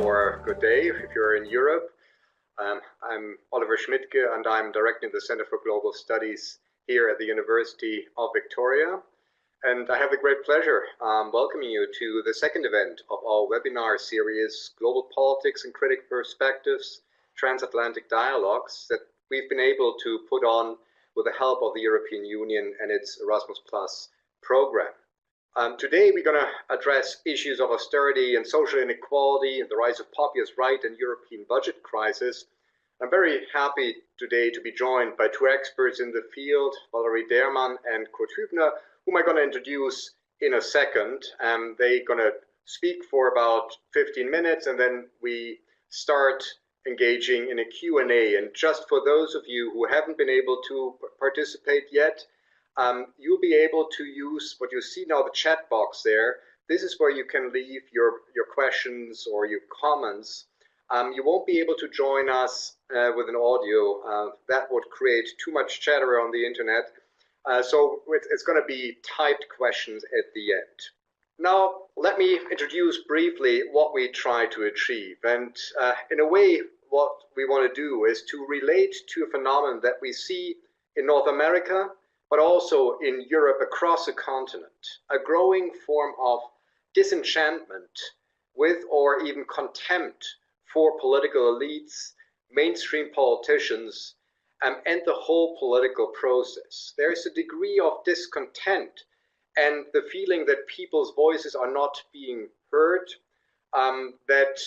or good day if you're in Europe. I'm Oliver Schmidtke, and I'm directing the Center for Global Studies here at the University of Victoria. And I have the great pleasure welcoming you to the second event of our webinar series, Global Politics and Critical Perspectives, Transatlantic Dialogues, that we've been able to put on with the help of the European Union and its Erasmus Plus program. Today we're going to address issues of austerity and social inequality, the rise of populist right and European budget crisis. I'm very happy today to be joined by two experts in the field, Valerie Derman and Kurt Hübner, whom I'm going to introduce in a second. They're going to speak for about 15 minutes, and then we start engaging in a Q&A. And just for those of you who haven't been able to participate yet, you'll be able to use what you see now, the chat box there. This is where you can leave your questions or your comments. You won't be able to join us with an audio. That would create too much chatter on the internet. So it's going to be typed questions at the end. Now, let me introduce briefly what we try to achieve. And in a way, what we want to do is to relate to a phenomenon that we see in North America, but also in Europe across the continent, a growing form of disenchantment with or even contempt for political elites, mainstream politicians, and the whole political process. There is a degree of discontent and the feeling that people's voices are not being heard, that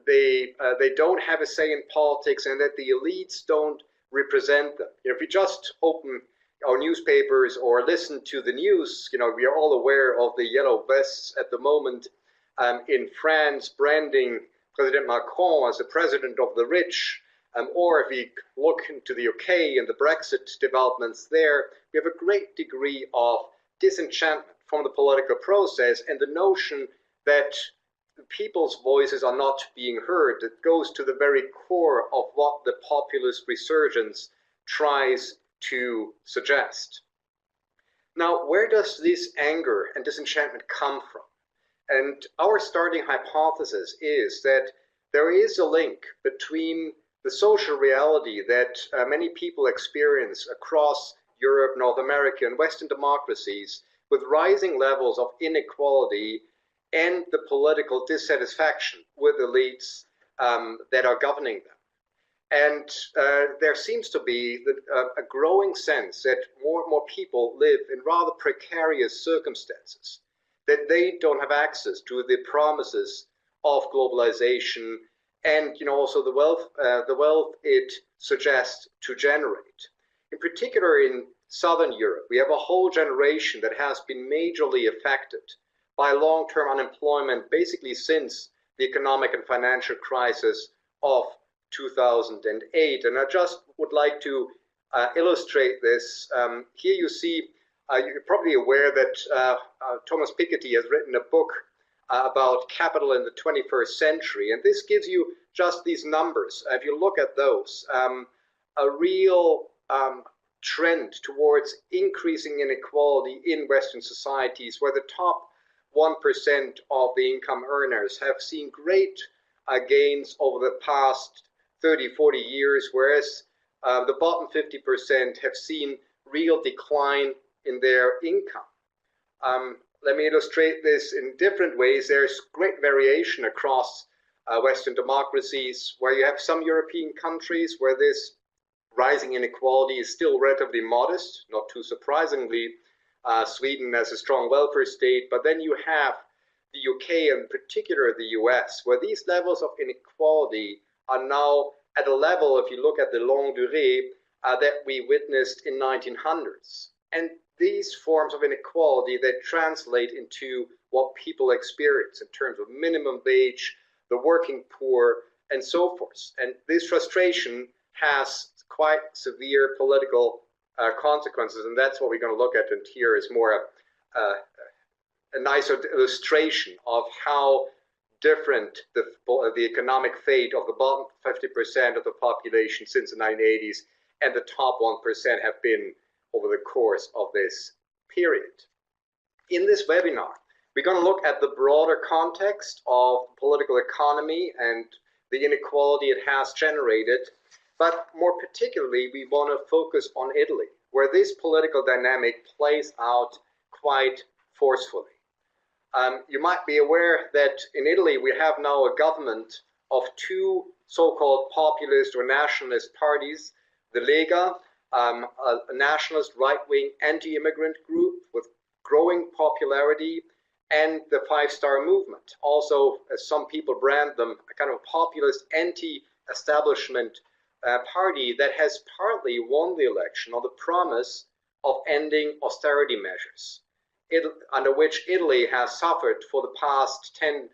they don't have a say in politics, and that the elites don't represent them. If you just open our newspapers or listen to the news, we are all aware of the yellow vests at the moment in France, branding President Macron as the president of the rich. Or if we look into the UK and the Brexit developments there, we have a great degree of disenchantment from the political process and the notion that people's voices are not being heard. It goes to the very core of what the populist resurgence tries to suggest. Now, where does this anger and disenchantment come from? And our starting hypothesis is that there is a link between the social reality that many people experience across Europe, North America, and Western democracies with rising levels of inequality and the political dissatisfaction with elites that are governing them. And there seems to be a growing sense that more and more people live in rather precarious circumstances, that they don't have access to the promises of globalization and also the wealth it suggests to generate. In particular, in Southern Europe, we have a whole generation that has been majorly affected by long-term unemployment, basically since the economic and financial crisis of 2008. And I just would like to illustrate this. Here you see, you're probably aware that Thomas Piketty has written a book about capital in the 21st century. And this gives you just these numbers. If you look at those, a real trend towards increasing inequality in Western societies, where the top 1% of the income earners have seen great gains over the past 30, 40 years, whereas the bottom 50% have seen real decline in their income. Let me illustrate this in different ways. There's great variation across Western democracies, where you have some European countries where this rising inequality is still relatively modest, not too surprisingly. Sweden as a strong welfare state, but then you have the UK and in particular the US, where these levels of inequality are now at a level, if you look at the longue durée, that we witnessed in 1900s. And these forms of inequality that translate into what people experience in terms of minimum wage, the working poor, and so forth. And this frustration has quite severe political consequences, and that's what we're going to look at. And here is more a nice illustration of how different the economic fate of the bottom 50% of the population since the 1980s and the top 1% have been over the course of this period. In this webinar, We're going to look at the broader context of political economy and the inequality it has generated. But more particularly, we want to focus on Italy, where this political dynamic plays out quite forcefully. You might be aware that in Italy, we have now a government of two so-called populist or nationalist parties, the Lega, a nationalist right-wing anti-immigrant group with growing popularity, and the Five Star Movement, also, as some people brand them, a kind of populist anti-establishment party that has partly won the election on the promise of ending austerity measures, under which Italy has suffered for the past 10,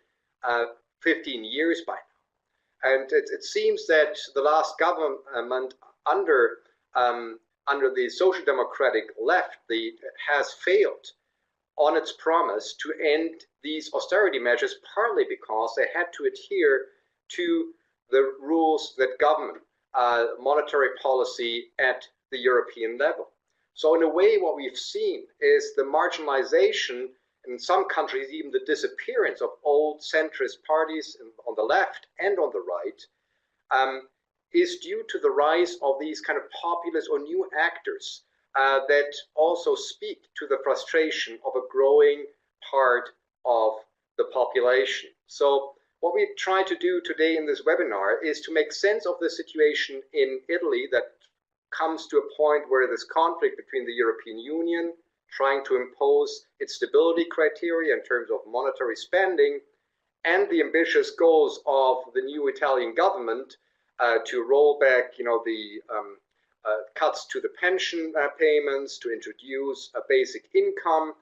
15 years by now. And it seems that the last government under the social democratic left has failed on its promise to end these austerity measures, partly because they had to adhere to the rules that govern monetary policy at the European level. So in a way, what we've seen is the marginalization, in some countries, even the disappearance of old centrist parties on the left and on the right, is due to the rise of these kind of populist or new actors that also speak to the frustration of a growing part of the population. So what we try to do today in this webinar is to make sense of the situation in Italy that comes to a point where this conflict between the European Union trying to impose its stability criteria in terms of monetary spending and the ambitious goals of the new Italian government to roll back, the cuts to the pension payments, to introduce a basic income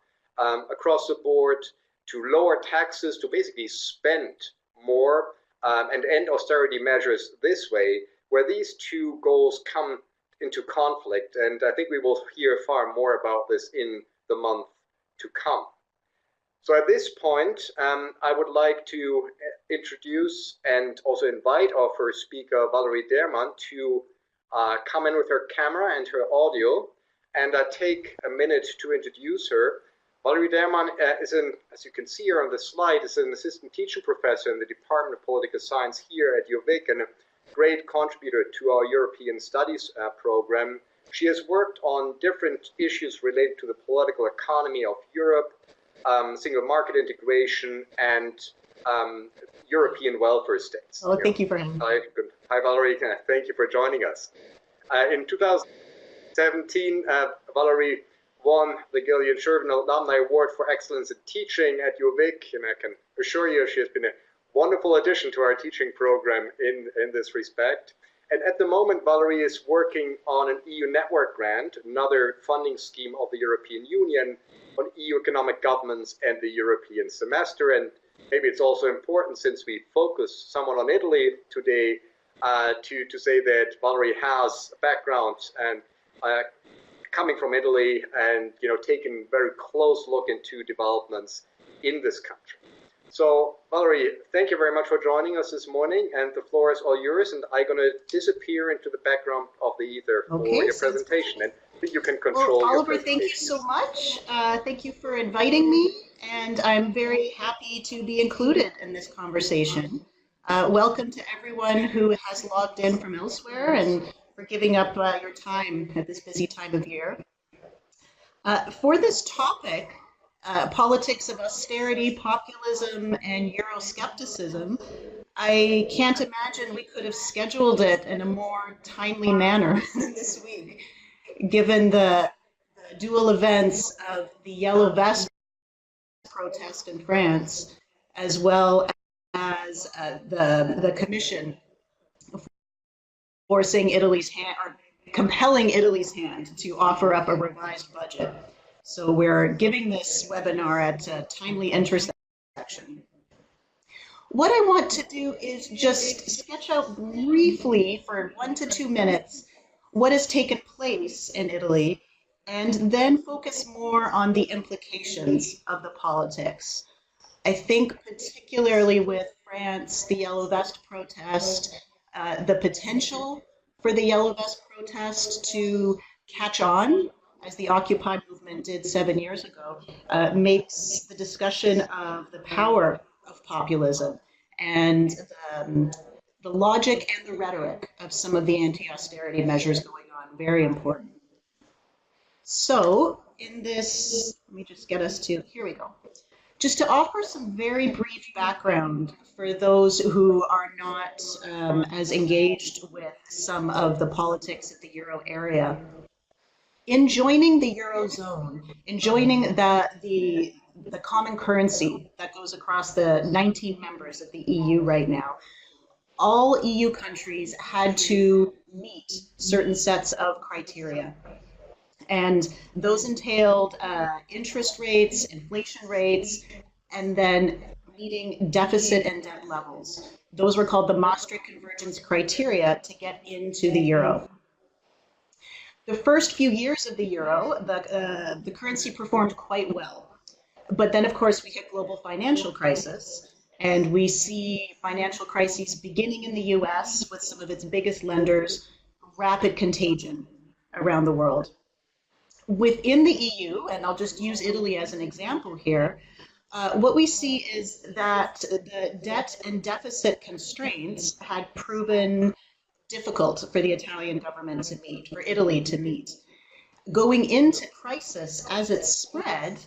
across the board, to lower taxes, to basically spend more and end austerity measures this way, where these two goals come into conflict. And I think we will hear far more about this in the month to come. So at this point, I would like to introduce and also invite our first speaker, Valerie Derman, to come in with her camera and her audio, and take a minute to introduce her. Valerie Derman is as you can see here on the slide, is an assistant teaching professor in the Department of Political Science here at EUCAnet and a great contributor to our European Studies program. She has worked on different issues related to the political economy of Europe, single market integration, and European welfare states. Oh, thank you for having me. Hi, Valerie. Thank you for joining us. In 2017, Valerie won the Gillian Shervin Alumni Award for Excellence in Teaching at UVic, and I can assure you she has been a wonderful addition to our teaching program in this respect. And at the moment, Valerie is working on an EU network grant, another funding scheme of the European Union, on EU economic governance and the European semester. And maybe it's also important, since we focus somewhat on Italy today, to say that Valerie has a background and coming from Italy and taking a very close look into developments in this country. So Valerie, thank you very much for joining us this morning, and the floor is all yours, and I'm going to disappear into the background of the ether for your presentation, and you can control your Oliver, thank you so much. Thank you for inviting me, and I'm very happy to be included in this conversation. Welcome to everyone who has logged in from elsewhere, and for giving up your time at this busy time of year. For this topic, politics of austerity, populism, and Euroscepticism, I can't imagine we could have scheduled it in a more timely manner this week, given the dual events of the Yellow Vest protest in France, as well as the Commission forcing Italy's hand, or compelling Italy's hand to offer up a revised budget. So we're giving this webinar at a timely intersection. What I want to do is just sketch out briefly for 1 to 2 minutes what has taken place in Italy, and then focus more on the implications of the politics. I think particularly with France, the Yellow Vest protest, the potential for the Yellow Vest protest to catch on as the Occupy movement did 7 years ago, makes the discussion of the power of populism and the logic and the rhetoric of some of the anti-austerity measures going on very important. So in this, let me just get us to, here we go. Just to offer some very brief background for those who are not as engaged with some of the politics of the Euro area. In joining the Eurozone, in joining the common currency that goes across the 19 members of the EU right now, all EU countries had to meet certain sets of criteria. And those entailed interest rates, inflation rates, and then meeting deficit and debt levels. Those were called the Maastricht convergence criteria to get into the euro. The first few years of the euro, the currency performed quite well. But then, of course, we hit global financial crisis, and we see financial crises beginning in the US with some of its biggest lenders, rapid contagion around the world. Within the EU, and I'll just use Italy as an example here, what we see is that the debt and deficit constraints had proven difficult for the Italian government to meet, for Italy to meet. Going into crisis as it spread,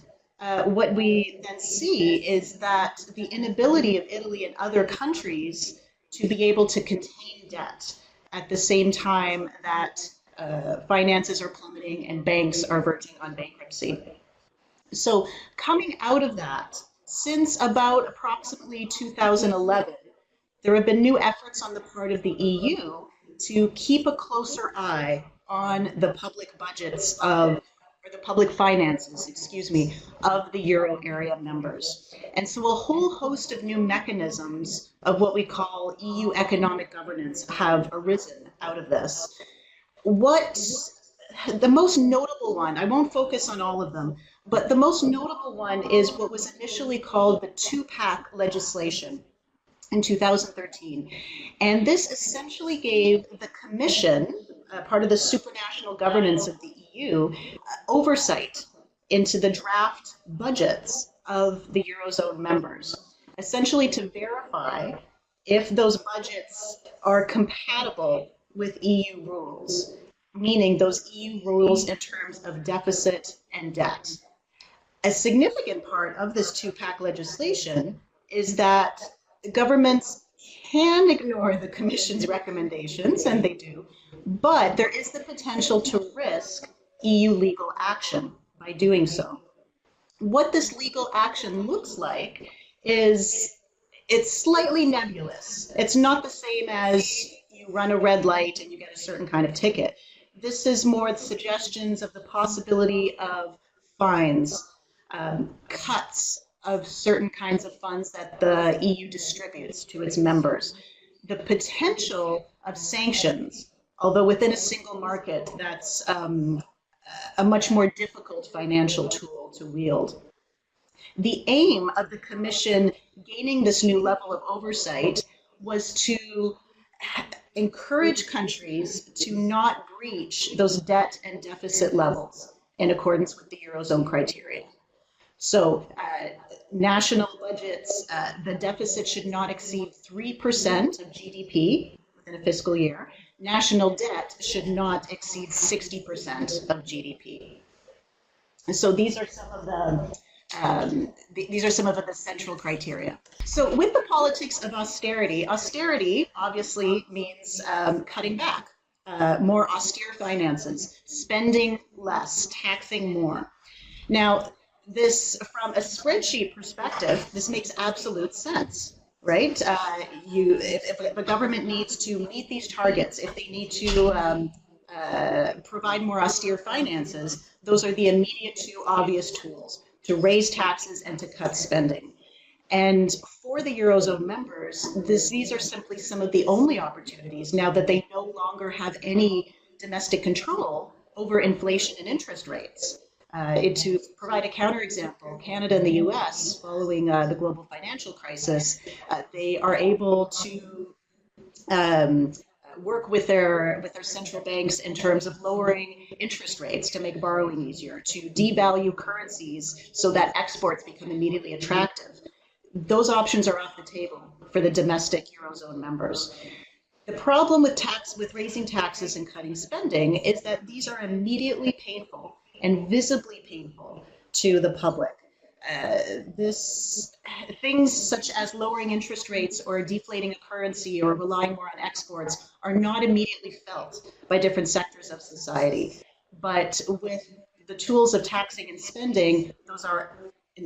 what we then see is that the inability of Italy and other countries to be able to contain debt at the same time that finances are plummeting and banks are verging on bankruptcy. So coming out of that, since about approximately 2011, there have been new efforts on the part of the EU to keep a closer eye on the public budgets of, or the public finances, excuse me, of the Euro area members. And so a whole host of new mechanisms of what we call EU economic governance have arisen out of this. The most notable one, I won't focus on all of them, but the most notable one is what was initially called the two-pack legislation in 2013. And this essentially gave the Commission, part of the supranational governance of the EU, oversight into the draft budgets of the Eurozone members, essentially to verify if those budgets are compatible with EU rules, meaning those EU rules in terms of deficit and debt. A significant part of this two-pack legislation is that governments can ignore the Commission's recommendations, and they do, but there is the potential to risk EU legal action by doing so. What this legal action looks like is it's slightly nebulous. It's not the same as you run a red light and you get a certain kind of ticket. This is more the suggestions of the possibility of fines, cuts of certain kinds of funds that the EU distributes to its members, the potential of sanctions, although within a single market, that's a much more difficult financial tool to wield. The aim of the Commission gaining this new level of oversight was to encourage countries to not breach those debt and deficit levels in accordance with the Eurozone criteria. So national budgets, the deficit should not exceed 3% of GDP within a fiscal year. National debt should not exceed 60% of GDP. And so these are some of the central criteria. So with the politics of austerity, austerity obviously means cutting back, more austere finances, spending less, taxing more. Now, this, from a spreadsheet perspective, this makes absolute sense, right? If a government needs to meet these targets, if they need to provide more austere finances, those are the immediate two obvious tools: to raise taxes and to cut spending. And for the Eurozone members, these are simply some of the only opportunities now that they no longer have any domestic control over inflation and interest rates. To provide a counterexample, Canada and the US, following the global financial crisis, they are able to work with their central banks in terms of lowering interest rates to make borrowing easier, to devalue currencies so that exports become immediately attractive. Those options are off the table for the domestic Eurozone members. The problem with raising taxes and cutting spending is that these are immediately painful and visibly painful to the public. Things such as lowering interest rates or deflating a currency or relying more on exports are not immediately felt by different sectors of society. But with the tools of taxing and spending, those are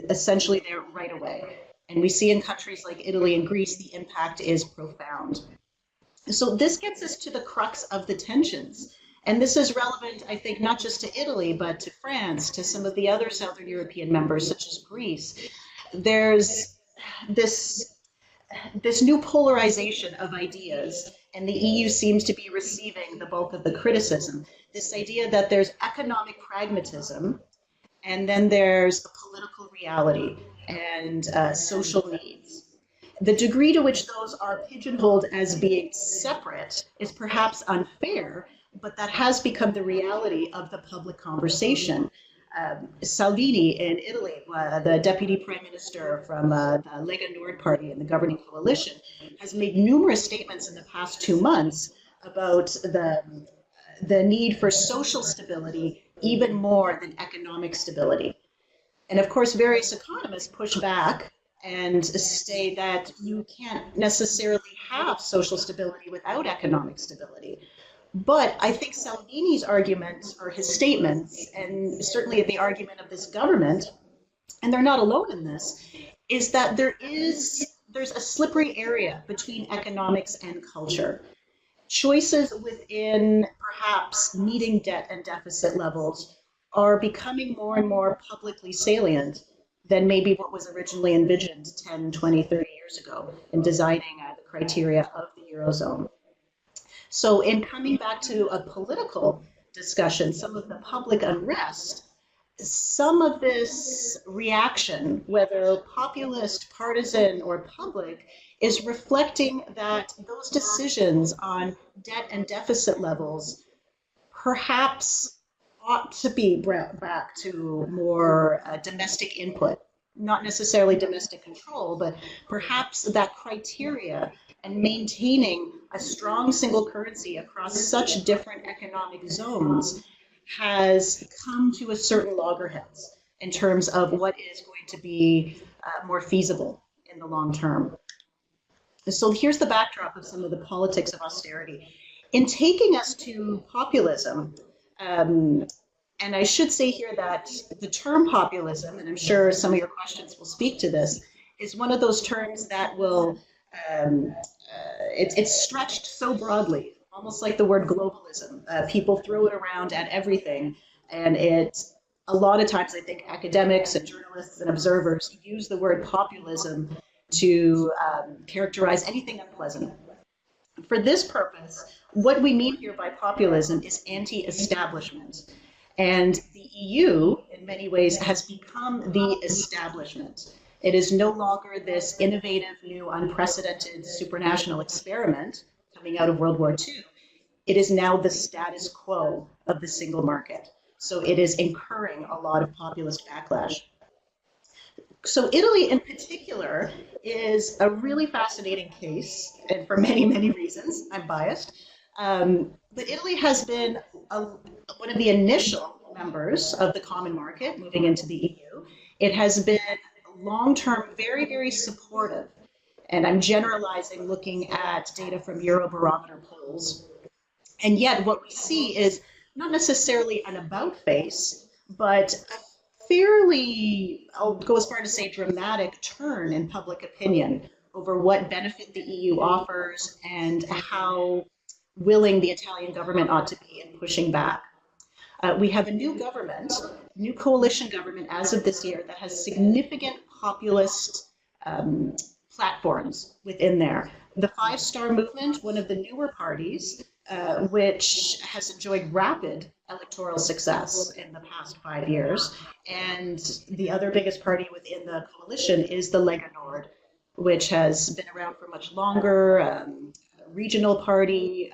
essentially there right away. And we see in countries like Italy and Greece, the impact is profound. So this gets us to the crux of the tensions. And this is relevant, I think, not just to Italy, but to France, to some of the other Southern European members, such as Greece. There's this new polarization of ideas, and the EU seems to be receiving the bulk of the criticism. This idea that there's economic pragmatism, and then there's a political reality and social needs. The degree to which those are pigeonholed as being separate is perhaps unfair, but that has become the reality of the public conversation. Salvini in Italy, the deputy prime minister from the Lega Nord party and the governing coalition, has made numerous statements in the past 2 months about the need for social stability even more than economic stability. And of course, various economists push back and say that you can't necessarily have social stability without economic stability. But I think Salvini's argument, or his statements, and certainly the argument of this government, and they're not alone in this, is that there's a slippery area between economics and culture. Choices within perhaps meeting debt and deficit levels are becoming more and more publicly salient than maybe what was originally envisioned 10, 20, 30 years ago in designing the criteria of the Eurozone. So in coming back to a political discussion, some of the public unrest, some of this reaction, whether populist, partisan, or public, is reflecting that those decisions on debt and deficit levels perhaps ought to be brought back to more domestic input, not necessarily domestic control, but perhaps that criteria and maintaining a strong single currency across such different economic zones has come to a certain loggerheads in terms of what is going to be more feasible in the long term. So here's the backdrop of some of the politics of austerity. In taking us to populism, and I should say here that the term populism, and I'm sure some of your questions will speak to this, is one of those terms that will, it's stretched so broadly, almost like the word globalism. People throw it around at everything, and a lot of times I think academics and journalists and observers use the word populism to characterize anything unpleasant. For this purpose, what we mean here by populism is anti-establishment. And the EU, in many ways, has become the establishment. It is no longer this innovative, new, unprecedented supranational experiment coming out of World War II. It is now the status quo of the single market. So it is incurring a lot of populist backlash. So Italy in particular is a really fascinating case, and for many, many reasons. I'm biased. But Italy has been one of the initial members of the common market moving into the EU. It has been long-term very, very supportive. And I'm generalizing looking at data from Eurobarometer polls. And yet what we see is not necessarily an about face, but a fairly, I'll go as far to say, dramatic turn in public opinion over what benefit the EU offers and how willing the Italian government ought to be in pushing back. We have a new government, new coalition government as of this year that has significant populist platforms within there. The Five Star Movement, one of the newer parties, which has enjoyed rapid electoral success in the past 5 years. And the other biggest party within the coalition is the Lega Nord, which has been around for much longer, regional party,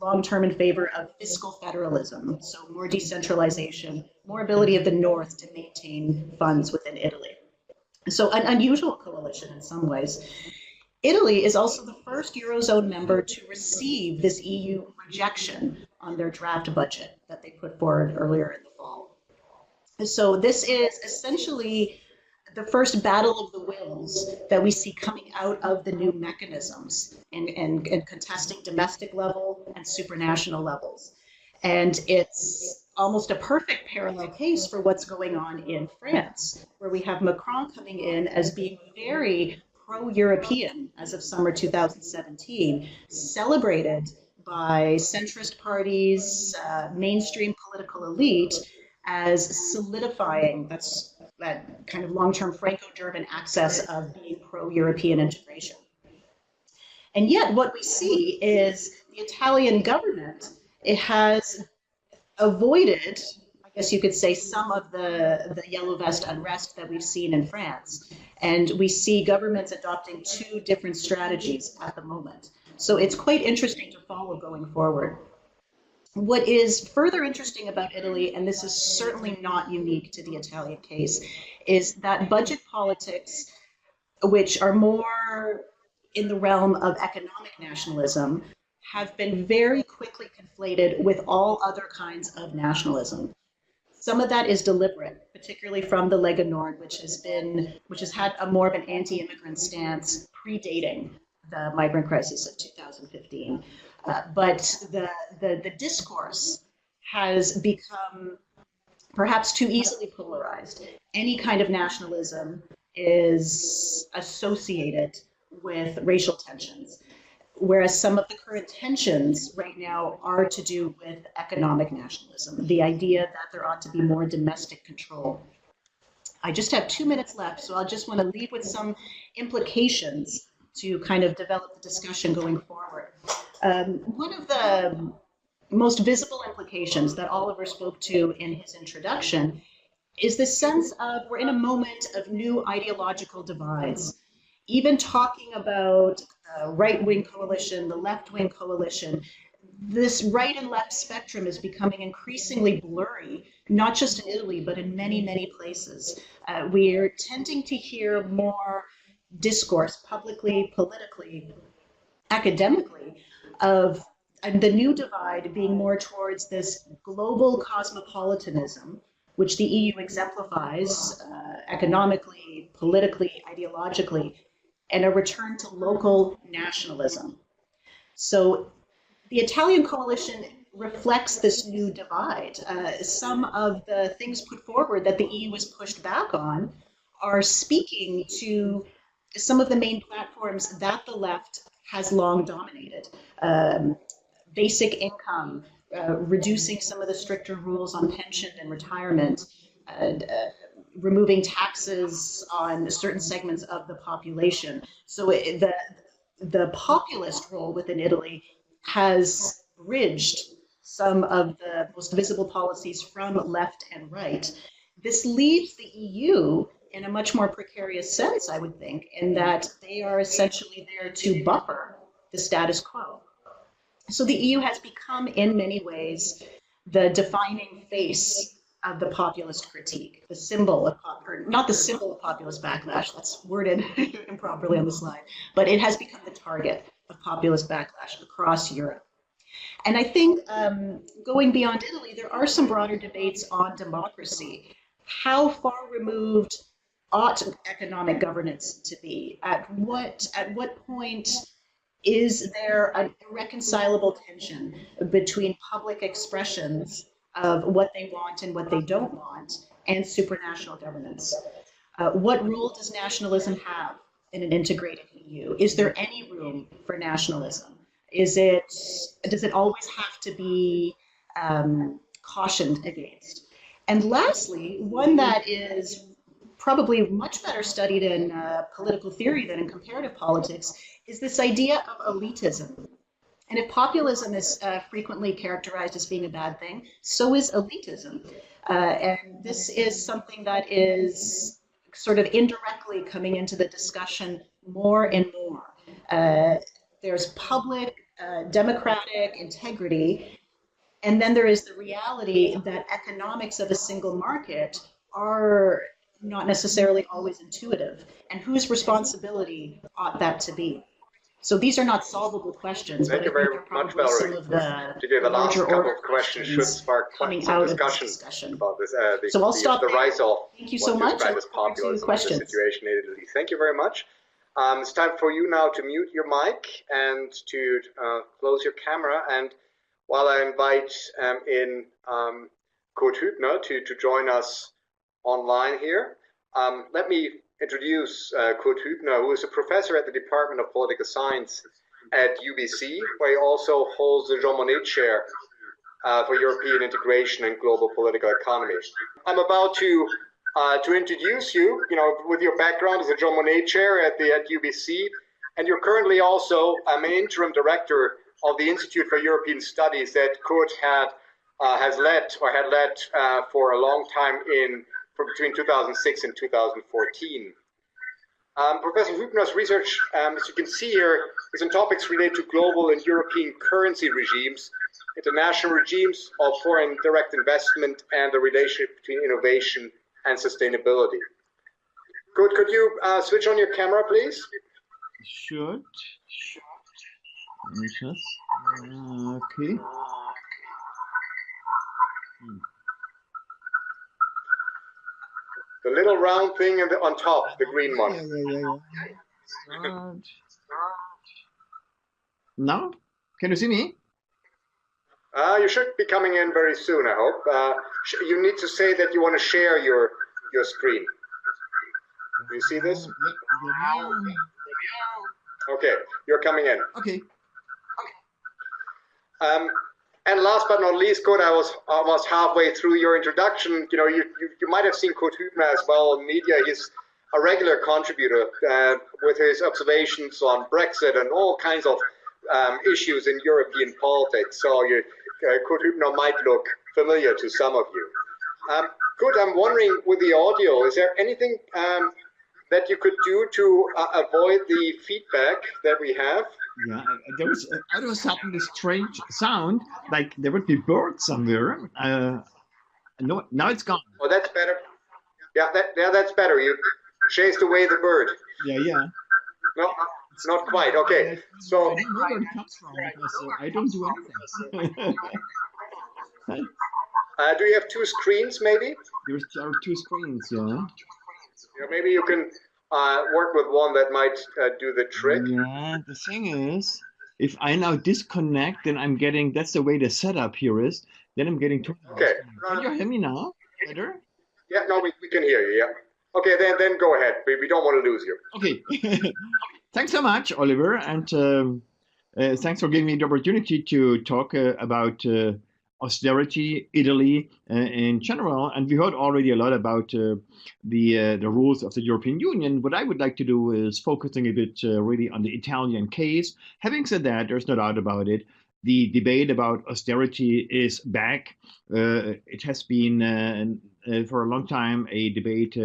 long-term in favor of fiscal federalism, so more decentralization, more ability of the North to maintain funds within Italy. So an unusual coalition in some ways. Italy is also the first Eurozone member to receive this EU rejection on their draft budget that they put forward earlier in the fall. So this is essentially the first battle of the wills that we see coming out of the new mechanisms and contesting domestic level and supranational levels. And it's almost a perfect parallel case for what's going on in France, where we have Macron coming in as being very pro-European as of summer 2017, celebrated by centrist parties, mainstream political elite, as solidifying that kind of long-term Franco-German axis of being pro-European integration. And yet what we see is the Italian government, it has avoided, I guess you could say, some of the yellow vest unrest that we've seen in France. And we see governments adopting two different strategies at the moment. So it's quite interesting to follow going forward. What is further interesting about Italy, and this is certainly not unique to the Italian case, is that budget politics, which are more in the realm of economic nationalism, have been very quickly conflated with all other kinds of nationalism. Some of that is deliberate, particularly from the Lega Nord, which has had a more of an anti-immigrant stance predating the migrant crisis of 2015. But the discourse has become perhaps too easily polarized. Any kind of nationalism is associated with racial tensions, whereas some of the current tensions right now are to do with economic nationalism, the idea that there ought to be more domestic control. I just have 2 minutes left, so I'll just want to leave with some implications to kind of develop the discussion going forward. One of the most visible implications that Oliver spoke to in his introduction is the sense of we're in a moment of new ideological divides. Even talking about the right-wing coalition, the left-wing coalition, this right and left spectrum is becoming increasingly blurry, not just in Italy, but in many, many places. We're tending to hear more discourse publicly, politically, academically, of the new divide being more towards this global cosmopolitanism, which the EU exemplifies economically, politically, ideologically, and a return to local nationalism. So the Italian coalition reflects this new divide. Some of the things put forward that the EU has pushed back on are speaking to some of the main platforms that the left has long dominated. Basic income, reducing some of the stricter rules on pension and retirement, removing taxes on certain segments of the population. So the populist role within Italy has bridged some of the most visible policies from left and right. This leaves the EU in a much more precarious sense, I would think, in that they are essentially there to buffer the status quo. So the EU has become, in many ways, the defining face of the populist critique, the symbol of, or not the symbol of populist backlash, that's worded improperly on the slide, but it has become the target of populist backlash across Europe. And I think going beyond Italy, there are some broader debates on democracy. How far removed ought economic governance to be? At what point is there an irreconcilable tension between public expressions of what they want and what they don't want and supranational governance? What role does nationalism have in an integrated EU? Is there any room for nationalism? Does it always have to be cautioned against? And lastly, one that is probably much better studied in political theory than in comparative politics is this idea of elitism. And if populism is frequently characterized as being a bad thing, so is elitism. And this is something that is sort of indirectly coming into the discussion more and more. There's public democratic integrity. And then there is the reality that economics of a single market are not necessarily always intuitive. And whose responsibility ought that to be? So these are not solvable questions, Thank but you I very think they're much, probably Valerie. some of the The last larger couple order of questions should spark coming some out of this discussion discussion. about this, So I'll stop the there. rise of Thank you what so to much. describe I as look forward to populism in the questions. situation in Italy. Thank you very much. It's time for you now to mute your mic and to close your camera. And while I invite in Kurt Hübner to join us online here, let me introduce Kurt Hübner, who is a professor at the Department of Political Science at UBC, where he also holds the Jean Monnet Chair for European Integration and Global Political Economy. I'm about to introduce you, with your background as a Jean Monnet Chair at UBC, and you're currently also an interim director of the Institute for European Studies that Kurt had led for a long time between 2006 and 2014. Professor Hübner's research, as you can see here, is on topics related to global and European currency regimes, international regimes of foreign direct investment, and the relationship between innovation and sustainability. Good. Could you switch on your camera, please? Should. Okay. The little round thing on top, the green one. Yeah. Now, can you see me? You should be coming in very soon, I hope. You need to say that you want to share your screen. Do you see this? Okay, you're coming in. Okay. And last but not least, Kurt, I was almost halfway through your introduction. You might have seen Kurt Hübner as well in media. He's a regular contributor with his observations on Brexit and all kinds of issues in European politics. So Kurt Hübner might look familiar to some of you. Kurt, I'm wondering with the audio, is there anything that you could do to avoid the feedback that we have? Yeah, there was all of a sudden this strange sound, like there would be birds somewhere. No, now it's gone. Oh, that's better. Yeah, that's better. You chased away the bird. Yeah. No, it's not quite. Okay, so I don't know where it comes from because I don't do anything. Do you have two screens, maybe? There are two screens, yeah. Maybe you can work with one that might do the trick. Yeah, the thing is, if I now disconnect, then I'm getting, that's the way the setup here is, then I'm getting to. Okay. Can you hear me now? Better? Yeah, no, we can hear you, yeah. Okay, then go ahead. We don't want to lose you. Okay. Thanks so much, Oliver, and thanks for giving me the opportunity to talk about austerity, Italy in general. And we heard already a lot about the rules of the European Union. What I would like to do is focusing a bit really on the Italian case. Having said that, there's no doubt about it. The debate about austerity is back. It has been for a long time a debate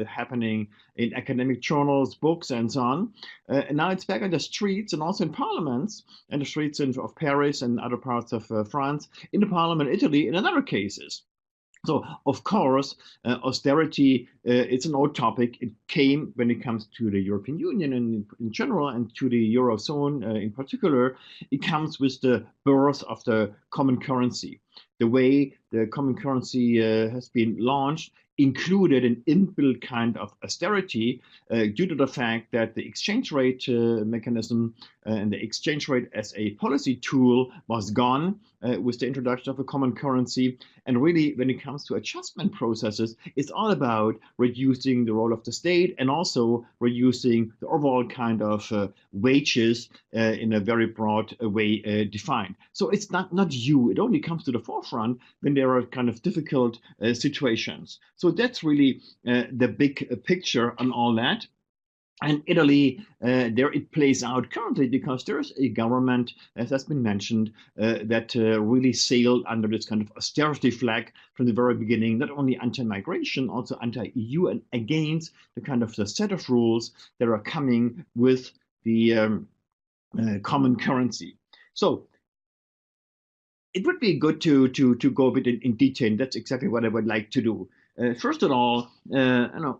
happening in academic journals, books, and so on. And now it's back on the streets and also in parliaments, and the streets of Paris and other parts of France, in the parliament, Italy, and in other cases. So, of course, austerity, it's an old topic. It came when it comes to the European Union in general and to the Eurozone in particular. It comes with the birth of the common currency. The way the common currency has been launched included an inbuilt kind of austerity due to the fact that the exchange rate mechanism and the exchange rate as a policy tool was gone with the introduction of a common currency. And really, when it comes to adjustment processes, it's all about reducing the role of the state and also reducing the overall kind of wages in a very broad way defined. So it's not you. It only comes to the forefront when there are kind of difficult situations. So that's really the big picture on all that. And Italy, there it plays out currently because there's a government, as has been mentioned, that really sailed under this kind of austerity flag from the very beginning, not only anti-migration, also anti-EU and against the kind of the set of rules that are coming with the common currency. So it would be good to go a bit in detail. That's exactly what I would like to do. First of all,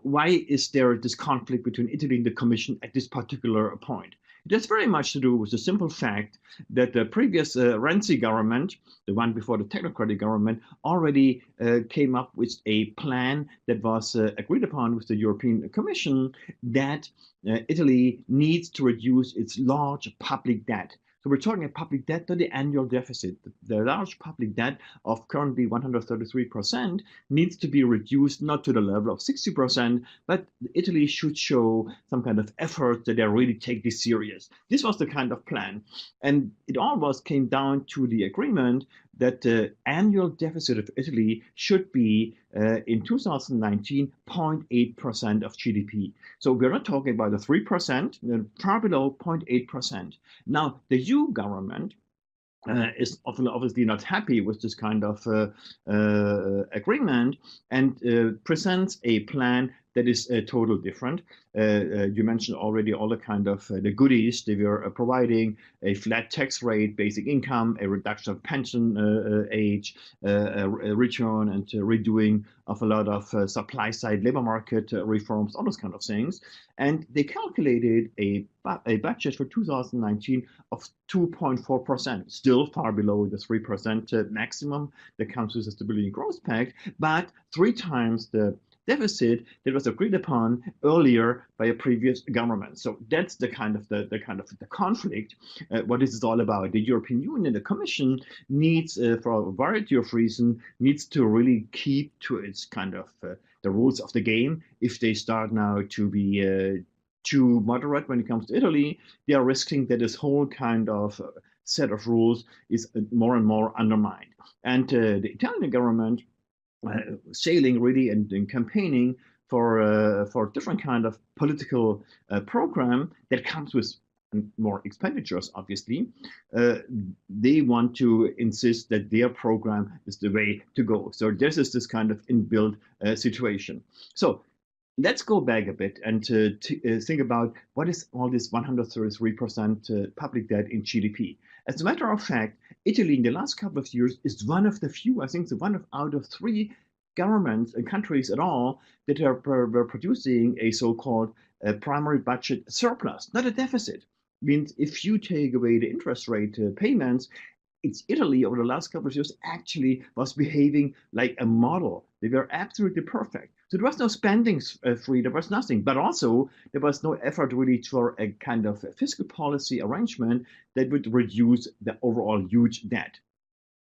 why is there this conflict between Italy and the Commission at this particular point? It has very much to do with the simple fact that the previous Renzi government, the one before the technocratic government, already came up with a plan that was agreed upon with the European Commission that Italy needs to reduce its large public debt. So we're talking about public debt, not the annual deficit. The large public debt of currently 133% needs to be reduced not to the level of 60%, but Italy should show some kind of effort that they really take this serious. This was the kind of plan. And it almost came down to the agreement that the annual deficit of Italy should be in 2019 0.8% of GDP. So we're not talking about the 3%, far below 0.8%. Now, the EU government is obviously not happy with this kind of agreement and presents a plan that is totally different. You mentioned already all the kind of the goodies they were providing: a flat tax rate, basic income, a reduction of pension age, a return and redoing of a lot of supply side labor market reforms, all those kind of things. And they calculated a budget for 2019 of 2.4%, still far below the 3% maximum that comes with the Stability and Growth Pact, but 3 times the deficit that was agreed upon earlier by a previous government. So that's the kind of the conflict. What this is all about. The European Union, the Commission, needs, for a variety of reasons, needs to really keep to its kind of the rules of the game. If they start now to be too moderate when it comes to Italy, they are risking that this whole kind of set of rules is more and more undermined. And the Italian government sailing really and campaigning for different kind of political program that comes with more expenditures, obviously. They want to insist that their program is the way to go. So this is this kind of inbuilt situation. So let's go back a bit and think about what is all this 133% public debt in GDP. As a matter of fact, Italy in the last couple of years is one of the few, I think, out of 3 governments and countries at all that were producing a so-called primary budget surplus, not a deficit. Means if you take away the interest rate payments, it's Italy over the last couple of years actually was behaving like a model. They were absolutely perfect. So there was no spending free, there was nothing, but also there was no effort really for a kind of fiscal policy arrangement that would reduce the overall huge debt.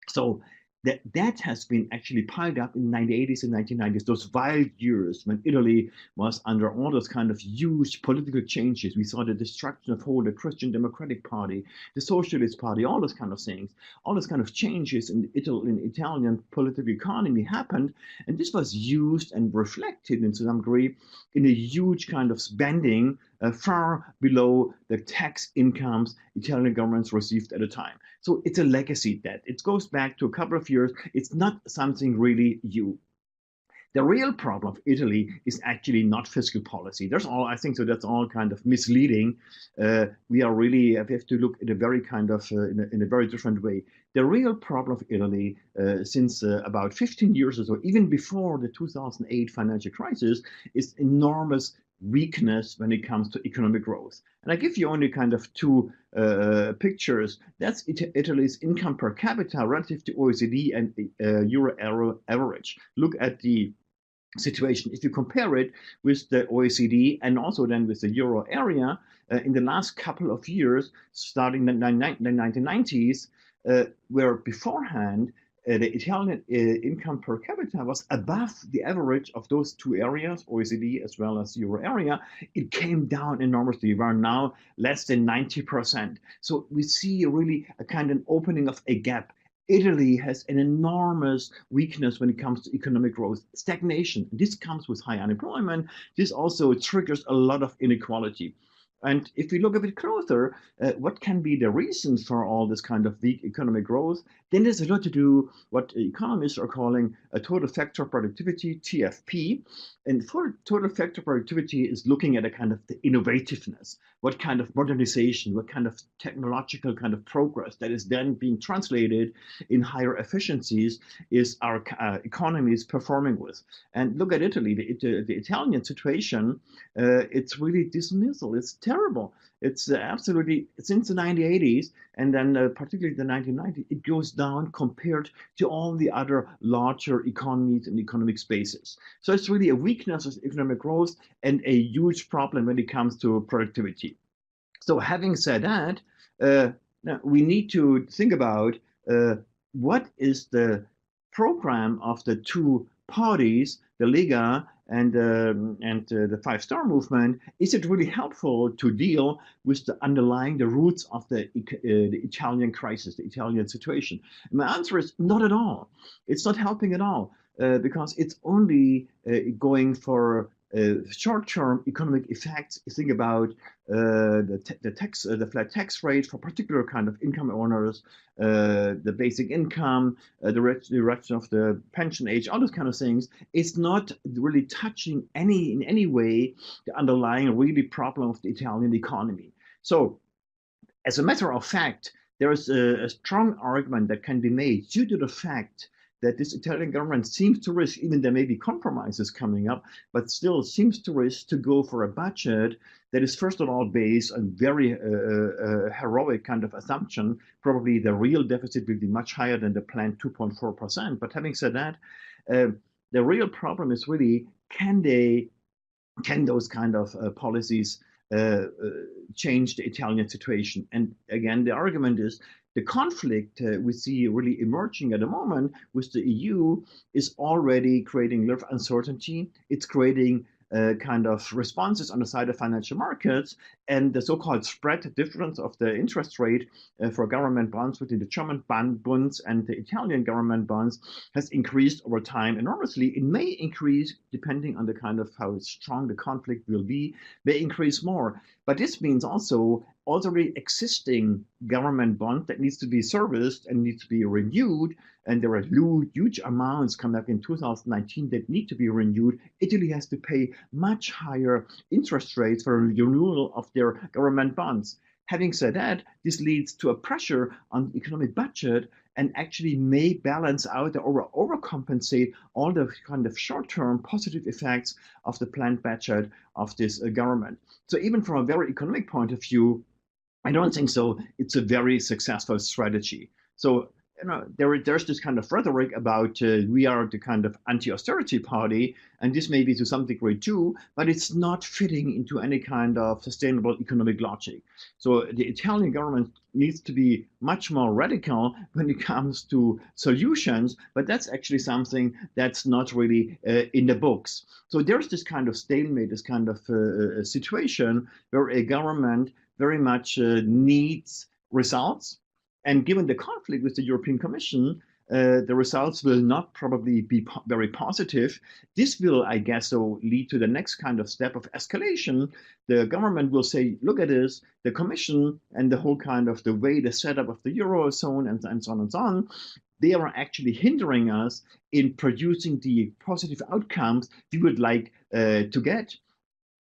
So that has been actually piled up in the 1980s and 1990s, those wild years when Italy was under all those kind of huge political changes. We saw the destruction of the Christian Democratic Party, the Socialist Party, all those kind of things, all those kind of changes in Italian political economy happened. And this was used and reflected in some degree in a huge kind of spending far below the tax incomes Italian governments received at the time. So it's a legacy debt. It goes back to a couple of years. It's not something really new. The real problem of Italy is actually not fiscal policy. I think so that's all kind of misleading. We have to look at a very kind of, in a very different way. The real problem of Italy since about 15 years or so, even before the 2008 financial crisis, is enormous weakness when it comes to economic growth. And I give you only kind of 2 pictures. That's Italy's income per capita relative to OECD and Euro average. Look at the situation. If you compare it with the OECD and also then with the Euro area, in the last couple of years, starting in the 1990s, where beforehand, the Italian income per capita was above the average of those 2 areas, OECD as well as Euro area. It came down enormously. We are now less than 90%. So we see really a kind of opening of a gap. Italy has an enormous weakness when it comes to economic growth, stagnation. This comes with high unemployment. This also triggers a lot of inequality. And if we look a bit closer, what can be the reasons for all this kind of weak economic growth? Then there's a lot to do what economists are calling a total factor productivity, TFP. And for total factor productivity is looking at a kind of the innovativeness, what kind of modernization, what kind of technological kind of progress that is then being translated in higher efficiencies is our economies performing with. And look at Italy, the Italian situation, it's really dismissal. It's terrible. It's absolutely, since the 1980s, and then particularly the 1990s, it goes down compared to all the other larger economies and economic spaces. So it's really a weakness of economic growth and a huge problem when it comes to productivity. So having said that, we need to think about what is the program of the two parties, the Lega and the Five Star Movement. Is it really helpful to deal with the underlying, the roots of the Italian crisis, the Italian situation? And my answer is not at all. It's not helping at all because it's only going for short-term economic effects. Think about the flat tax rate for particular kind of income earners, the basic income, the reduction of the pension age, all those kind of things. It's not really touching in any way the underlying really problem of the Italian economy. So, as a matter of fact, there is a strong argument that can be made due to the fact that this Italian government seems to risk, even there may be compromises coming up, but still seems to risk to go for a budget that is first of all based on very heroic kind of assumption. Probably the real deficit will be much higher than the planned 2.4%. But having said that, the real problem is really, can those kind of policies change the Italian situation? And again, the argument is the conflict we see really emerging at the moment with the EU is already creating a lot of uncertainty. It's creating kind of responses on the side of financial markets, and the so-called spread difference of the interest rate for government bonds between the German bonds and the Italian government bonds has increased over time enormously. It may increase depending on the kind of how strong the conflict will be, may increase more. But this means also already existing government bond that needs to be serviced and needs to be renewed. And there are huge amounts coming up in 2019 that need to be renewed. Italy has to pay much higher interest rates for renewal of their government bonds. Having said that, this leads to a pressure on the economic budget and actually may balance out or overcompensate all the kind of short-term positive effects of the planned budget of this government. So even from a very economic point of view, I don't think so. It's a very successful strategy. So there's this kind of rhetoric about we are the kind of anti-austerity party, and this may be to some degree too, but it's not fitting into any kind of sustainable economic logic. So the Italian government needs to be much more radical when it comes to solutions, but that's actually something that's not really in the books. So there's this kind of stalemate, this kind of situation where a government very much needs results. And given the conflict with the European Commission, the results will not probably be very positive. This will, I guess, so lead to the next kind of step of escalation. The government will say, look at this, the Commission and the whole kind of the way, the setup of the Eurozone and so on and so on, they are actually hindering us in producing the positive outcomes we would like to get.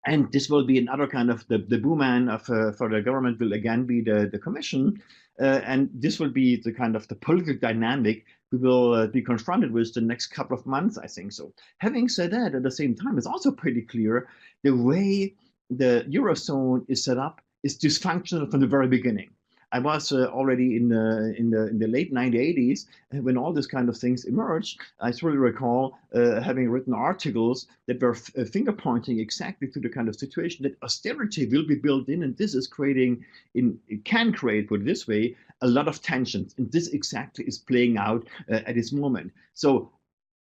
And this will be another kind of the boogeyman for the government will again be the Commission. And this will be the kind of the political dynamic we will be confronted with the next couple of months, I think so. Having said that, at the same time, it's also pretty clear the way the Eurozone is set up is dysfunctional from the very beginning. I was already in the late 1980s when all these kind of things emerged. I certainly recall having written articles that were finger pointing exactly to the kind of situation that austerity will be built in, and this is creating, it can create, put it this way, a lot of tensions, and this exactly is playing out at this moment. So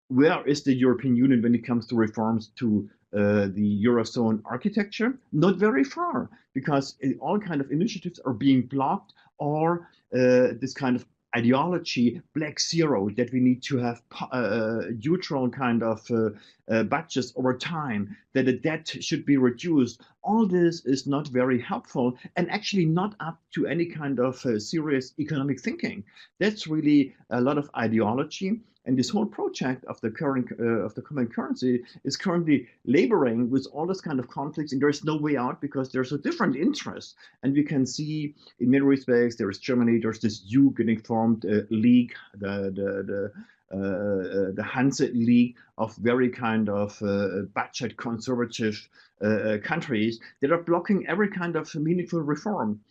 where is the European Union when it comes to reforms to the Eurozone architecture? Not very far, because all kind of initiatives are being blocked, or this kind of ideology, black zero, that we need to have neutral kind of budgets over time. that the debt should be reduced. All this is not very helpful and actually not up to any kind of serious economic thinking. That's really a lot of ideology. And this whole project of the current of the common currency is currently laboring with all this kind of conflicts, and there is no way out because there's a different interest. And we can see in many respects there is Germany, there's this new getting formed league, the Hanse League of very kind of budget conservative countries that are blocking every kind of meaningful reform.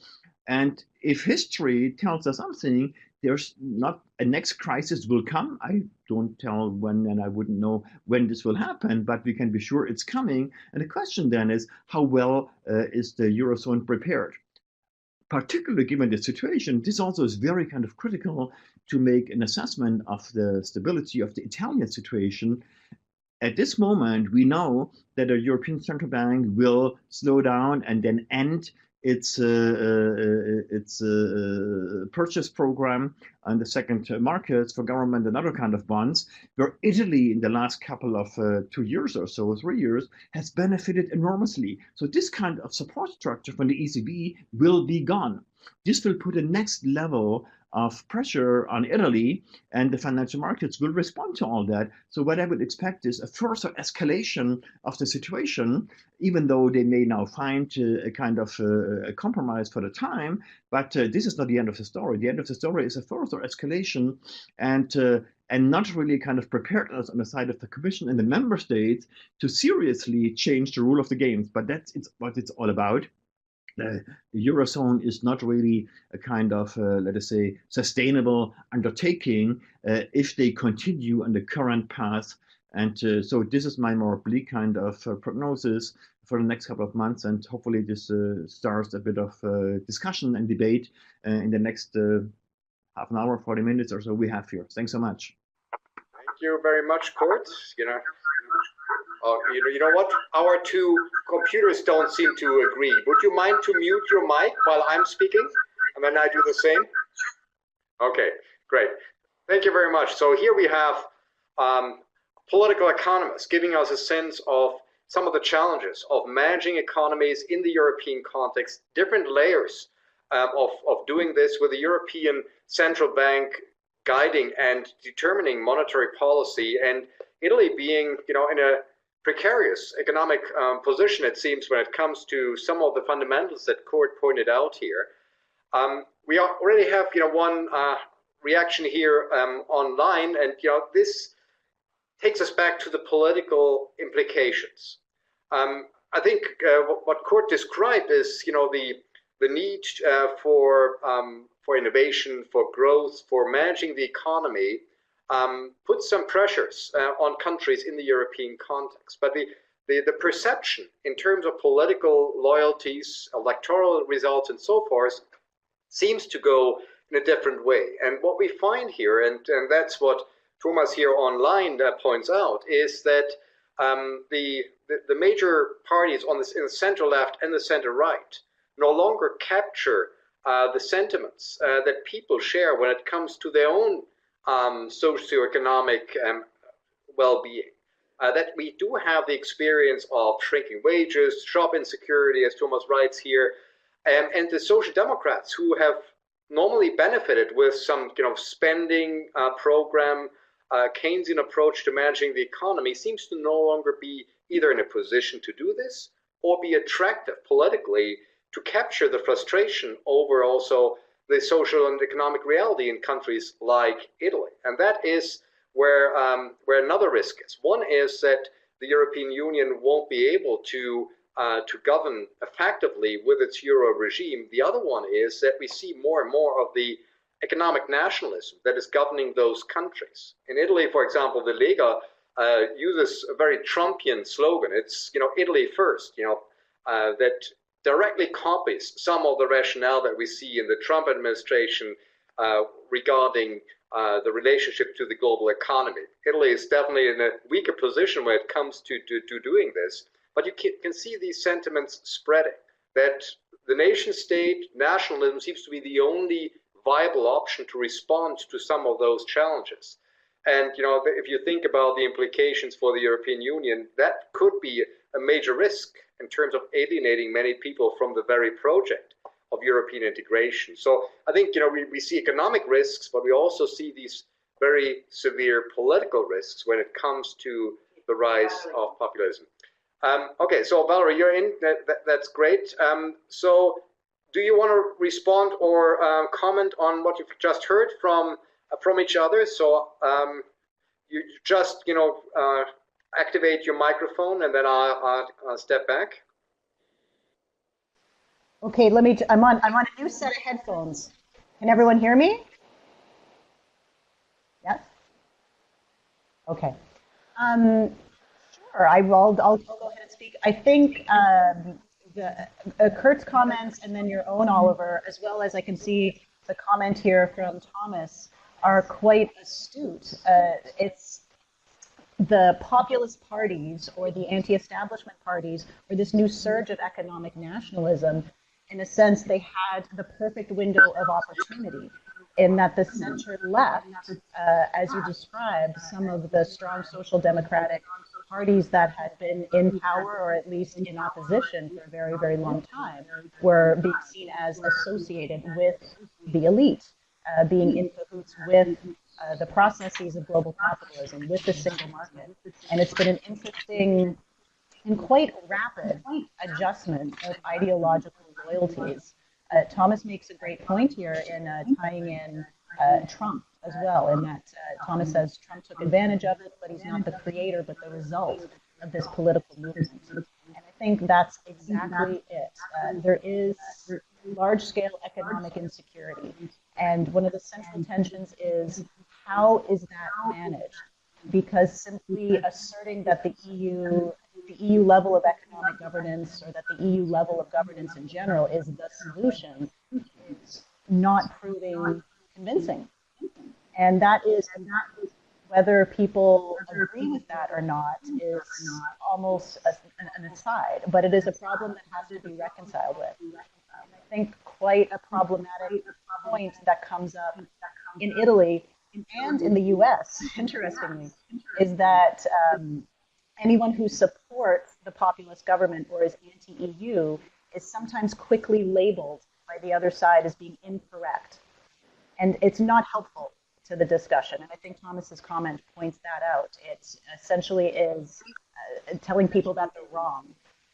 And if history tells us something, there's not a next crisis will come. I don't tell when, and I wouldn't know when this will happen, but we can be sure it's coming. And the question then is, how well is the Eurozone prepared? Particularly given the situation, this also is very kind of critical to make an assessment of the stability of the Italian situation. At this moment, we know that the European Central Bank will slow down and then end its purchase program on the second markets for government and other kind of bonds, where Italy in the last couple of 2 years or so, 3 years, has benefited enormously. So this kind of support structure from the ECB will be gone. This will put a next level of pressure on Italy, and the financial markets will respond to all that. So what I would expect is a further escalation of the situation, even though they may now find a kind of a compromise for the time. But this is not the end of the story. The end of the story is a further escalation, and not really kind of preparedness on the side of the Commission and the member states to seriously change the rule of the games. But that's what it's all about. The Eurozone is not really a kind of, let us say, sustainable undertaking if they continue on the current path. And so this is my more bleak kind of prognosis for the next couple of months. And hopefully this starts a bit of discussion and debate in the next half an hour, 40 minutes or so we have here. Thanks so much. Thank you very much, Kurt. You know what? Our two computers don't seem to agree. Would you mind to mute your mic while I'm speaking? And then I do the same? Okay, great. Thank you very much. So here we have political economists giving us a sense of some of the challenges of managing economies in the European context, different layers of doing this with the European Central Bank guiding and determining monetary policy, and Italy being, in a precarious economic position, it seems, when it comes to some of the fundamentals that Kurt pointed out here. We already have, one reaction here online, and this takes us back to the political implications. I think what Kurt described is, the need for innovation, for growth, for managing the economy, put some pressures on countries in the European context. But the perception in terms of political loyalties, electoral results, and so forth seems to go in a different way. And what we find here, and that's what Thomas here online points out, is that the major parties in the center left and the center right no longer capture the sentiments that people share when it comes to their own socioeconomic well-being. That we do have the experience of shrinking wages, job insecurity, as Thomas writes here, and the social democrats who have normally benefited with some spending program, Keynesian approach to managing the economy, seems to no longer be either in a position to do this or be attractive politically to capture the frustration over also the social and economic reality in countries like Italy. And that is where another risk is. One is that the European Union won't be able to govern effectively with its euro regime. The other one is that we see more and more of the economic nationalism that is governing those countries. In Italy, for example, the Lega uses a very Trumpian slogan. It's Italy first. That directly copies some of the rationale that we see in the Trump administration regarding the relationship to the global economy. Italy is definitely in a weaker position when it comes to doing this, but you can see these sentiments spreading, that the nation state, nationalism seems to be the only viable option to respond to some of those challenges. And if you think about the implications for the European Union, that could be a major risk in terms of alienating many people from the very project of European integration. So I think, we see economic risks, but we also see these very severe political risks when it comes to the rise of populism. Okay, so Valerie, you're in. That's great. So do you want to respond or comment on what you've just heard from each other? So you just, activate your microphone, and then I'll step back. Okay, I'm on a new set of headphones. Can everyone hear me? Yes? Okay. Sure, I'll go ahead and speak. I think Kurt's comments and then your own, Oliver, as well as I can see the comment here from Thomas, are quite astute. It's the populist parties or the anti-establishment parties, or this new surge of economic nationalism. In a sense, they had the perfect window of opportunity in that the center left, as you described, some of the strong social democratic parties that had been in power or at least in opposition for a very, very long time were being seen as associated with the elite, being in cahoots with the processes of global capitalism, with the single market. And it's been an interesting and quite rapid adjustment of ideological loyalties. Thomas makes a great point here in tying in Trump as well, in that Thomas says Trump took advantage of it, but he's not the creator, but the result of this political movement. And I think that's exactly it. There is large-scale economic insecurity, and one of the central tensions is how is that managed? Because simply asserting that the EU level of economic governance, or that the EU level of governance in general is the solution, is not proving convincing. And that is whether people agree with that or not is almost an aside, but it is a problem that has to be reconciled with. I think quite a problematic point that comes up in Italy and in the US, interestingly, is that anyone who supports the populist government or is anti-EU is sometimes quickly labeled by the other side as being incorrect. And it's not helpful to the discussion. And I think Thomas's comment points that out. It essentially is telling people that they're wrong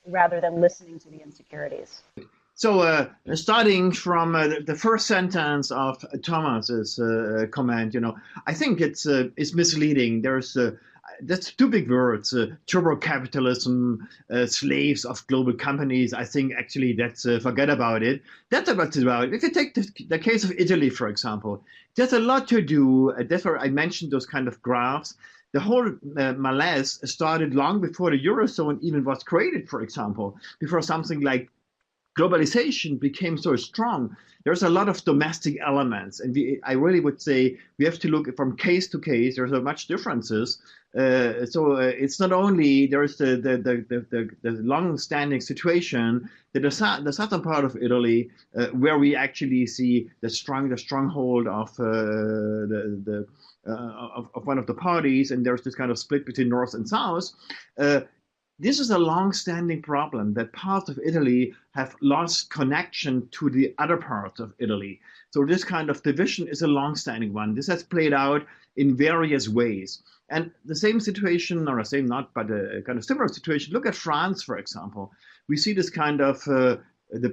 rather than listening to the insecurities. So starting from the first sentence of Thomas's comment, I think it's misleading. That's two big words, turbo capitalism, slaves of global companies. I think actually that's forget about it. That's what it's about. If you take the case of Italy, for example, there's a lot to do. That's where I mentioned those kind of graphs. The whole malaise started long before the Eurozone even was created, for example, before something like globalization became so strong. There's a lot of domestic elements, and I really would say we have to look from case to case. There's so much differences. So it's not only there's the long-standing situation that the southern part of Italy, where we actually see the stronghold of of one of the parties, and there's this kind of split between north and south. This is a long-standing problem that parts of Italy have lost connection to the other parts of Italy. So this kind of division is a long-standing one. This has played out in various ways. And the same situation, or the same not, but a kind of similar situation. Look at France, for example. We see this kind of the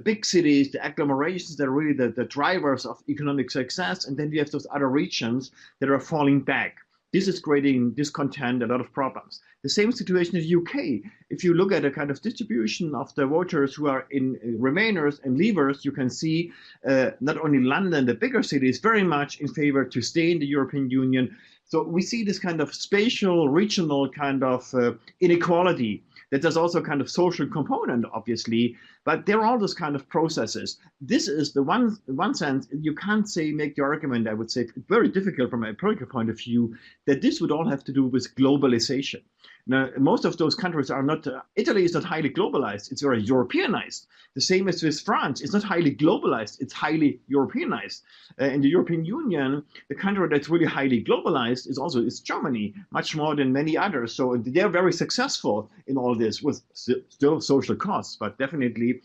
big cities, the agglomerations that are really the drivers of economic success. And then we have those other regions that are falling back. This is creating discontent, a lot of problems. The same situation in the UK. If you look at a kind of distribution of the voters who are in Remainers and Leavers, you can see not only London, the bigger cities, very much in favor to stay in the European Union. So we see this kind of spatial, regional kind of inequality. That there's also a kind of social component, obviously, but there are all those kind of processes. This is the one sense, you can't make the argument, I would say, very difficult from a political point of view, that this would all have to do with globalization. Now, most of those countries are not, Italy is not highly globalized, it's very Europeanized. The same as with France, it's not highly globalized, it's highly Europeanized. In the European Union, the country that's really highly globalized is Germany, much more than many others. So they're very successful in all this with still social costs, but definitely,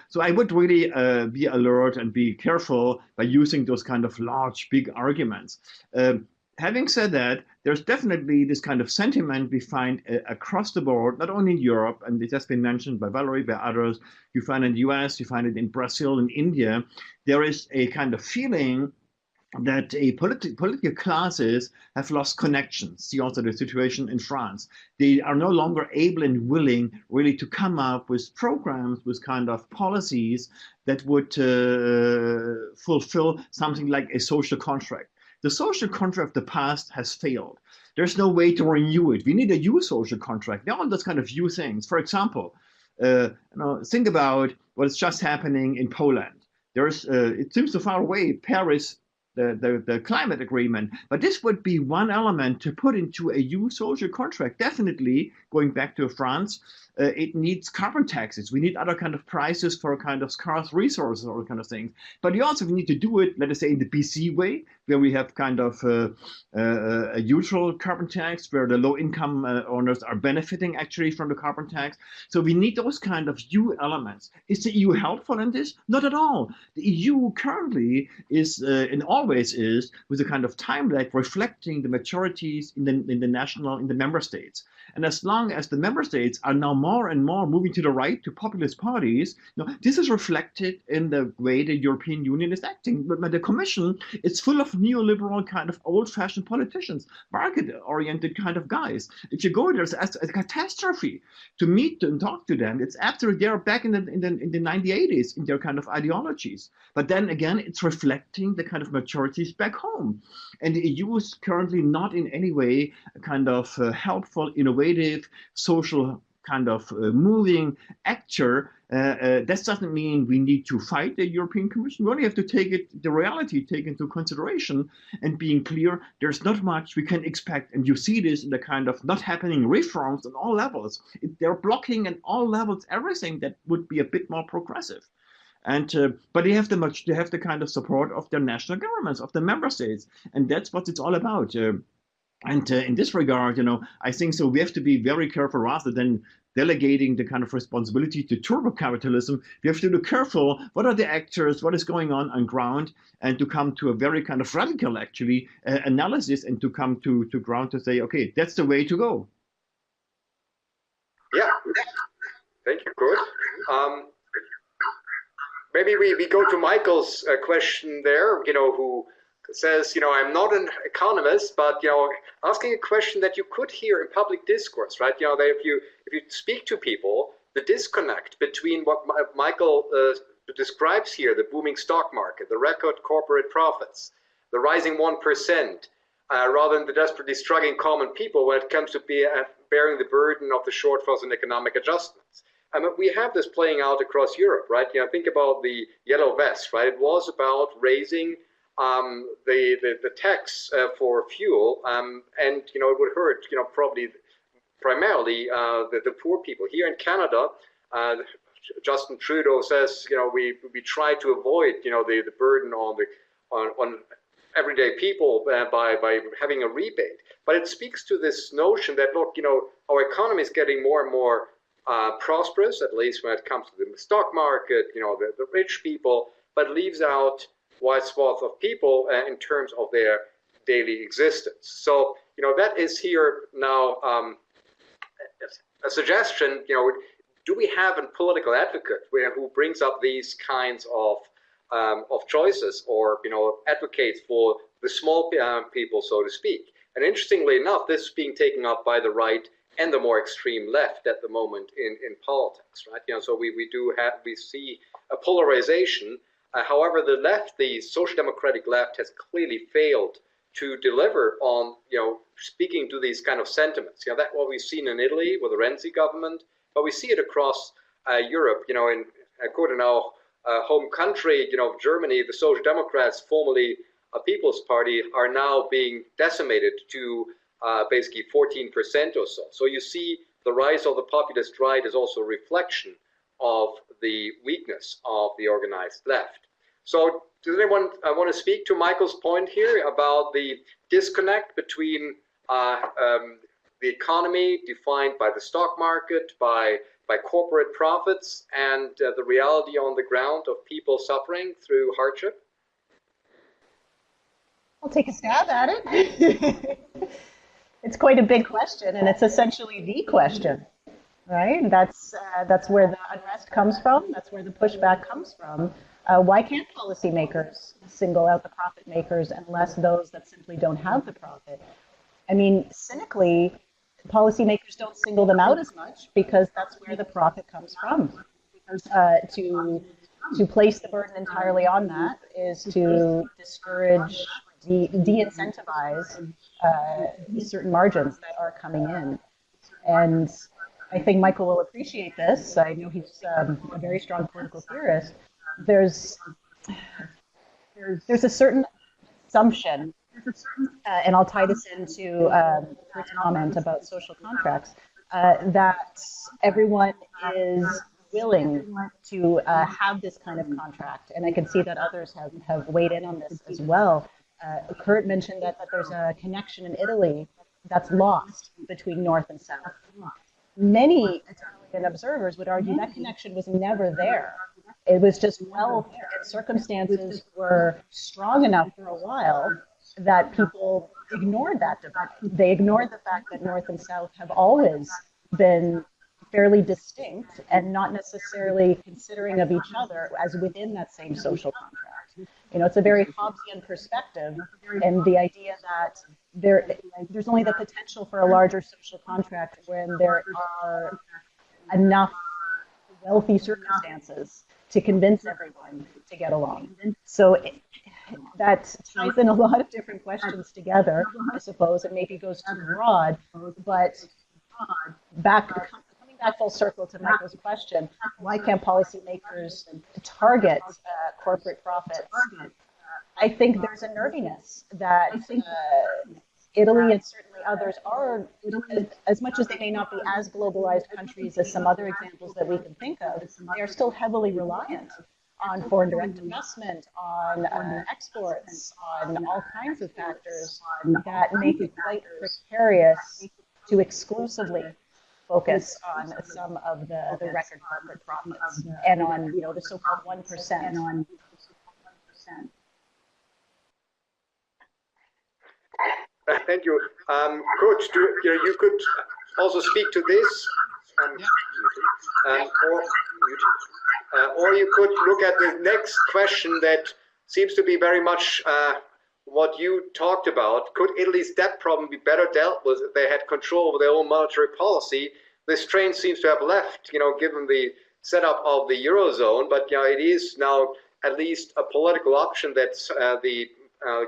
so I would really be alert and be careful by using those kind of large, big arguments. Having said that, there's definitely this kind of sentiment we find across the board, not only in Europe, and it has been mentioned by Valerie, by others. You find it in the US, you find it in Brazil, in India. There is a kind of feeling that political classes have lost connections. See also the situation in France. They are no longer able and willing really to come up with programs, with kind of policies that would fulfill something like a social contract. The social contract of the past has failed. There's no way to renew it. We need a new social contract. There are those kind of new things. For example, think about what's just happening in Poland. It seems so far away, Paris, the climate agreement, but this would be one element to put into a new social contract. Definitely, going back to France, it needs carbon taxes. We need other kind of prices for kind of scarce resources or kind of things. But we also need to do it, let us say, in the BC way, where we have kind of a neutral carbon tax, where the low-income owners are benefiting actually from the carbon tax. So we need those kind of new elements. Is the EU helpful in this? Not at all. The EU currently is, and always is, with a kind of time lag reflecting the maturities in the member states. And as long as the member states are now more and more moving to the right, to populist parties, this is reflected in the way the European Union is acting. But the Commission is full of neoliberal kind of old-fashioned politicians, market-oriented kind of guys. If you go there, it's a catastrophe to meet and talk to them. It's absolutely, they're back in the 1980s in their kind of ideologies. But then again, it's reflecting the kind of maturities back home. And the EU is currently not in any way a kind of helpful, innovative, social kind of moving actor. That doesn't mean we need to fight the European Commission. We only have to take the reality into consideration and being clear, there's not much we can expect. And you see this in the kind of not happening reforms on all levels. They're blocking at all levels everything that would be a bit more progressive. And but they have the kind of support of their national governments, of the member states, and that's what it's all about. And in this regard, I think so. We have to be very careful rather than delegating the kind of responsibility to turbo capitalism. We have to be careful. What are the actors? What is going on ground? And to come to a very kind of radical, actually, analysis, and to come to ground to say, okay, that's the way to go. Yeah, thank you, Kurt. Maybe we go to Michael's question there, who says, I'm not an economist, but, asking a question that you could hear in public discourse, right? That if you speak to people, the disconnect between what Michael describes here, the booming stock market, the record corporate profits, the rising 1%, rather than the desperately struggling common people when it comes to bearing the burden of the shortfalls in economic adjustments. We have this playing out across Europe, right? Think about the yellow vest, right? It was about raising the tax for fuel, and it would hurt, probably primarily the poor people. Here in Canada, Justin Trudeau says, we try to avoid, the burden on everyday people by having a rebate. But it speaks to this notion that, look, our economy is getting more and more prosperous, at least when it comes to the stock market, the rich people, but leaves out wide swath of people in terms of their daily existence. So, that is here now a suggestion, do we have a political advocate who brings up these kinds of choices, or, advocates for the small people, so to speak? And interestingly enough, this is being taken up by the right and the more extreme left at the moment in politics, right? So we see a polarization. However, the left, the social democratic left, has clearly failed to deliver on, speaking to these kind of sentiments. That's what we've seen in Italy with the Renzi government, but we see it across Europe. In according to our home country, Germany, the Social Democrats, formerly a People's Party, are now being decimated to basically 14% or so. So you see the rise of the populist right is also a reflection of the weakness of the organized left. So does anyone want to speak to Michael's point here about the disconnect between the economy defined by the stock market, by corporate profits, and the reality on the ground of people suffering through hardship? I'll take a stab at it. It's quite a big question, and it's essentially the question, right? And that's where the unrest comes from. That's where the pushback comes from. Why can't policymakers single out the profit makers and less those that simply don't have the profit? I mean, cynically, policymakers don't single them out as much because that's where the profit comes from. To place the burden entirely on that is to discourage, de-incentivize certain margins that are coming in. And I think Michael will appreciate this. I know he's a very strong political theorist. There's a certain assumption, and I'll tie this into Kurt's comment about social contracts, that everyone is willing to have this kind of contract. And I can see that others have weighed in on this as well. Kurt mentioned that there's a connection in Italy that's lost between North and South. Many Italian observers would argue that connection was never there. It was just wealth and circumstances were strong enough for a while that people ignored that divide. They ignored the fact that North and South have always been fairly distinct and not necessarily considering of each other as within that same social contract. You know, it's a very Hobbesian perspective, and the idea that there's only the potential for a larger social contract when there are enough wealthy circumstances to convince everyone to get along. So that ties in a lot of different questions together, I suppose. It maybe goes too broad, but coming back full circle to Michael's question, why can't policymakers target corporate profits? I think there's a nerviness that Italy and certainly others are, as much as they may not be as globalized countries as some other examples that we can think of, they are still heavily reliant on foreign direct investment, on exports, on all kinds of factors that make it quite precarious to exclusively focus on some of the record corporate profits and on, you know, the so-called 1%. Thank you. Coach, you could also speak to this, or you could look at the next question that seems to be very much what you talked about. Could Italy's debt problem be better dealt with if they had control over their own monetary policy? This train seems to have left, you know, given the setup of the Eurozone, but you know, it is now at least a political option that the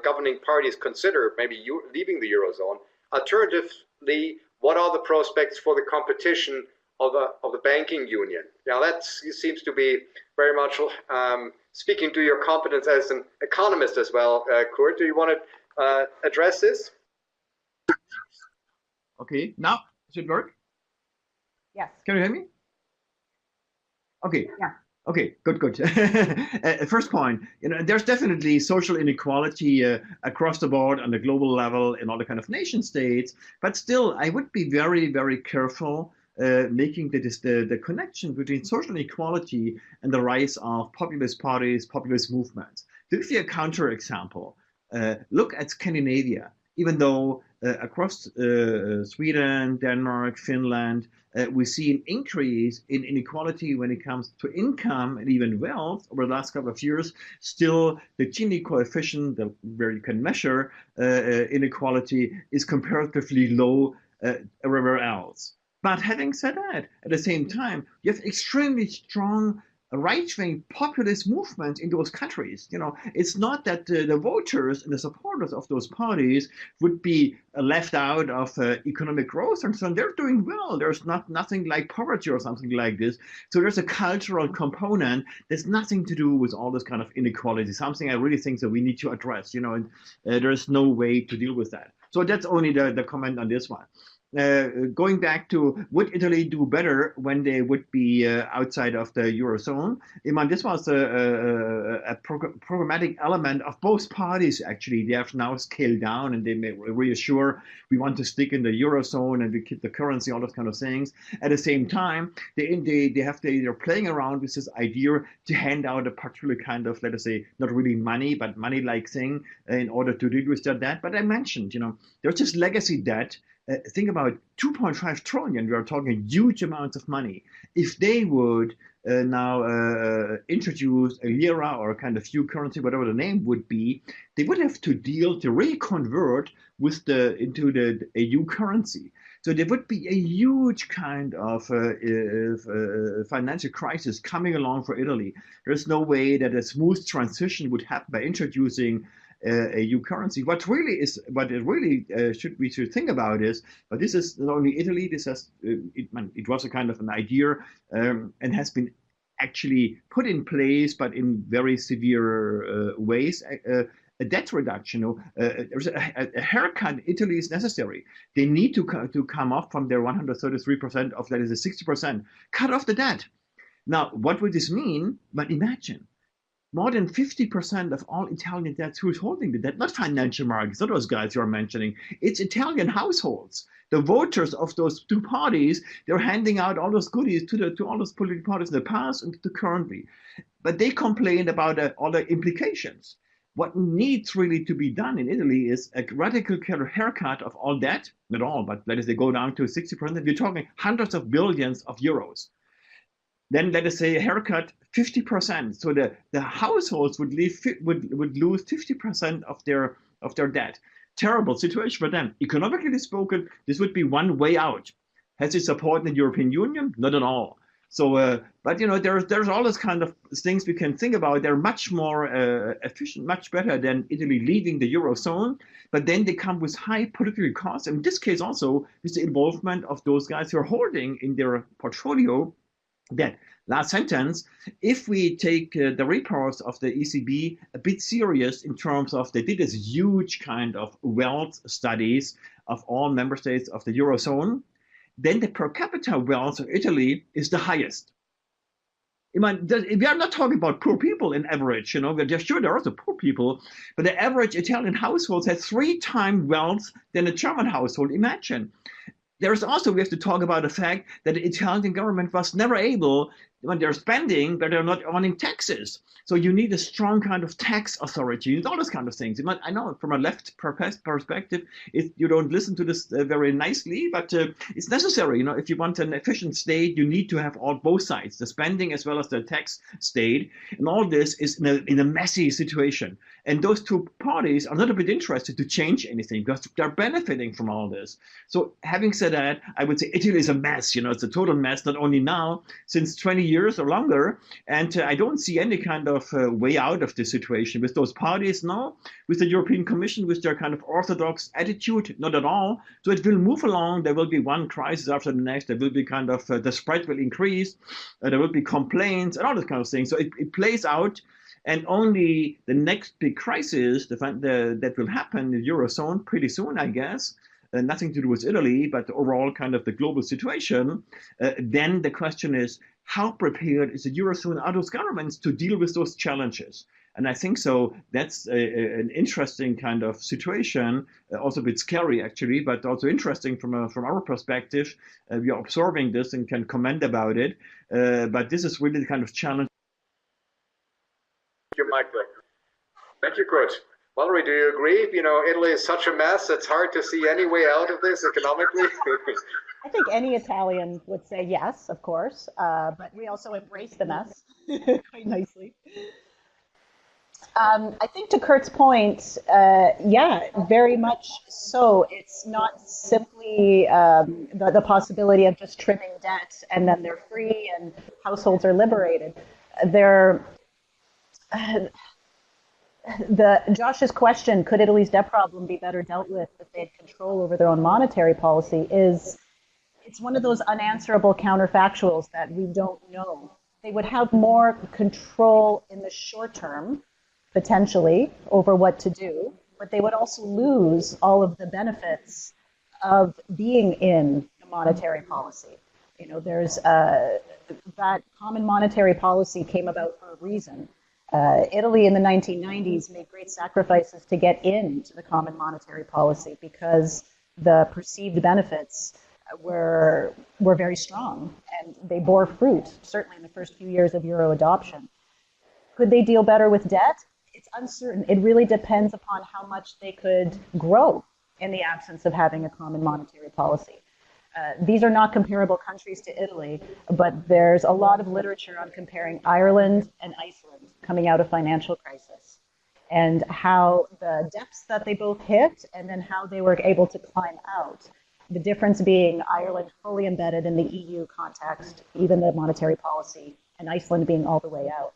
governing parties consider maybe leaving the Eurozone. Alternatively, what are the prospects for the competition of the banking union? Now that seems to be very much speaking to your competence as an economist as well. Kurt, do you want to address this? Okay, now does it work? Yes. Can you hear me? Okay. Yeah. Okay, good. First point, you know, there's definitely social inequality across the board on the global level in all the kind of nation states, but still, I would be very, very careful making the connection between social inequality and the rise of populist parties, populist movements. To give you a counter example, look at Scandinavia. Even though across Sweden, Denmark, Finland, we see an increase in inequality when it comes to income and even wealth over the last couple of years, still the Gini coefficient, where you can measure inequality, is comparatively low everywhere else. But having said that, at the same time, you have extremely strong right-wing populist movements in those countries. You know, it's not that the voters and the supporters of those parties would be left out of economic growth and so on. They're doing well. There's nothing like poverty or something like this. So there's a cultural component. There's nothing to do with all this kind of inequality, something I really think that we need to address, you know, and there's no way to deal with that. So that's only the comment on this one. Going back to, would Italy do better when they would be outside of the Eurozone? This was a programmatic element of both parties, actually. They have now scaled down and they may reassure we want to stick in the Eurozone and we keep the currency, all those kind of things. At the same time, they're playing around with this idea to hand out a particular kind of, let us say, not really money, but money-like thing in order to deal with their debt. But I mentioned, there's this legacy debt. Think about 2.5 trillion. We are talking huge amounts of money. If they would now introduce a lira or a kind of new currency, whatever the name would be, they would have to reconvert into the EU currency. So there would be a huge kind of financial crisis coming along for Italy. There's no way that a smooth transition would happen by introducing a EU currency. We should think about is, but this is not only Italy. This it was a kind of an idea and has been actually put in place, but in very severe ways. A debt reduction. There's a haircut in Italy is necessary. They need to come off from their 133% of, that is, a 60%. Cut off the debt. Now, what would this mean? But imagine. More than 50% of all Italian debts, who's holding the debt? Not financial markets, not those guys you're mentioning. It's Italian households. The voters of those two parties, they're handing out all those goodies to all those political parties in the past and to currently. But they complain about all the implications. What needs really to be done in Italy is a radical haircut of all debt, not all, but let us say go down to 60%. We're talking hundreds of billions of euros. Then let us say a haircut 50%. So the households would lose 50% of their debt. Terrible situation for them. Economically spoken, this would be one way out. Has it support in the European Union? Not at all. So, but there's all this kind of things we can think about. They're much more efficient, much better than Italy leaving the Eurozone. But then they come with high political costs. And in this case also, with the involvement of those guys who are holding in their portfolio that. Last sentence, if we take the reports of the ECB a bit serious in terms of, they did this huge kind of wealth studies of all member states of the Eurozone, then the per capita wealth of Italy is the highest. We are not talking about poor people in average, sure there are also poor people, but the average Italian household has 3 times wealth than a German household. Imagine. There's also, we have to talk about the fact that the Italian government was never able, when they're spending, but they're not earning taxes. So you need a strong kind of tax authority, and all those kind of things. I know from a left perspective, you don't listen to this very nicely, but it's necessary. If you want an efficient state, you need to have both sides, the spending as well as the tax state. And all this is in a messy situation. And those two parties are not a bit interested to change anything because they're benefiting from all this. So having said that, I would say Italy is a mess. It's a total mess, not only now, since 20 years or longer. And I don't see any kind of way out of this situation with those parties now, with the European Commission, with their kind of orthodox attitude, not at all. So it will move along. There will be one crisis after the next. There will be kind of, the spread will increase. There will be complaints and all this kind of thing. So it plays out. And only the next big crisis that will happen in the Eurozone pretty soon, I guess, nothing to do with Italy, but overall kind of the global situation, then the question is, how prepared is the Eurozone, are those governments to deal with those challenges? And I think so that's an interesting kind of situation, also a bit scary actually, but also interesting from our perspective. We are observing this and can comment about it, but this is really the kind of challenge. Thank you, Michael. Thank you, Kurt. Valerie, do you agree? Italy is such a mess, it's hard to see any way out of this economically. I think any Italian would say yes, of course, but we also embrace the mess quite nicely. I think to Kurt's point, yeah, very much so. It's not simply the possibility of just trimming debt and then they're free and households are liberated. Josh's question, could Italy's debt problem be better dealt with if they had control over their own monetary policy, it's one of those unanswerable counterfactuals that we don't know. They would have more control in the short term, potentially, over what to do. but they would also lose all of the benefits of being in a monetary policy. You know, there's that common monetary policy came about for a reason. Italy in the 1990s made great sacrifices to get into the common monetary policy because the perceived benefits were very strong and they bore fruit, certainly in the first few years of Euro adoption. Could they deal better with debt? It's uncertain. It really depends upon how much they could grow in the absence of having a common monetary policy. These are not comparable countries to Italy, but there's a lot of literature on comparing Ireland and Iceland coming out of financial crisis and how the depths that they both hit and then how they were able to climb out. The difference being Ireland fully embedded in the EU context, even the monetary policy, and Iceland being all the way out.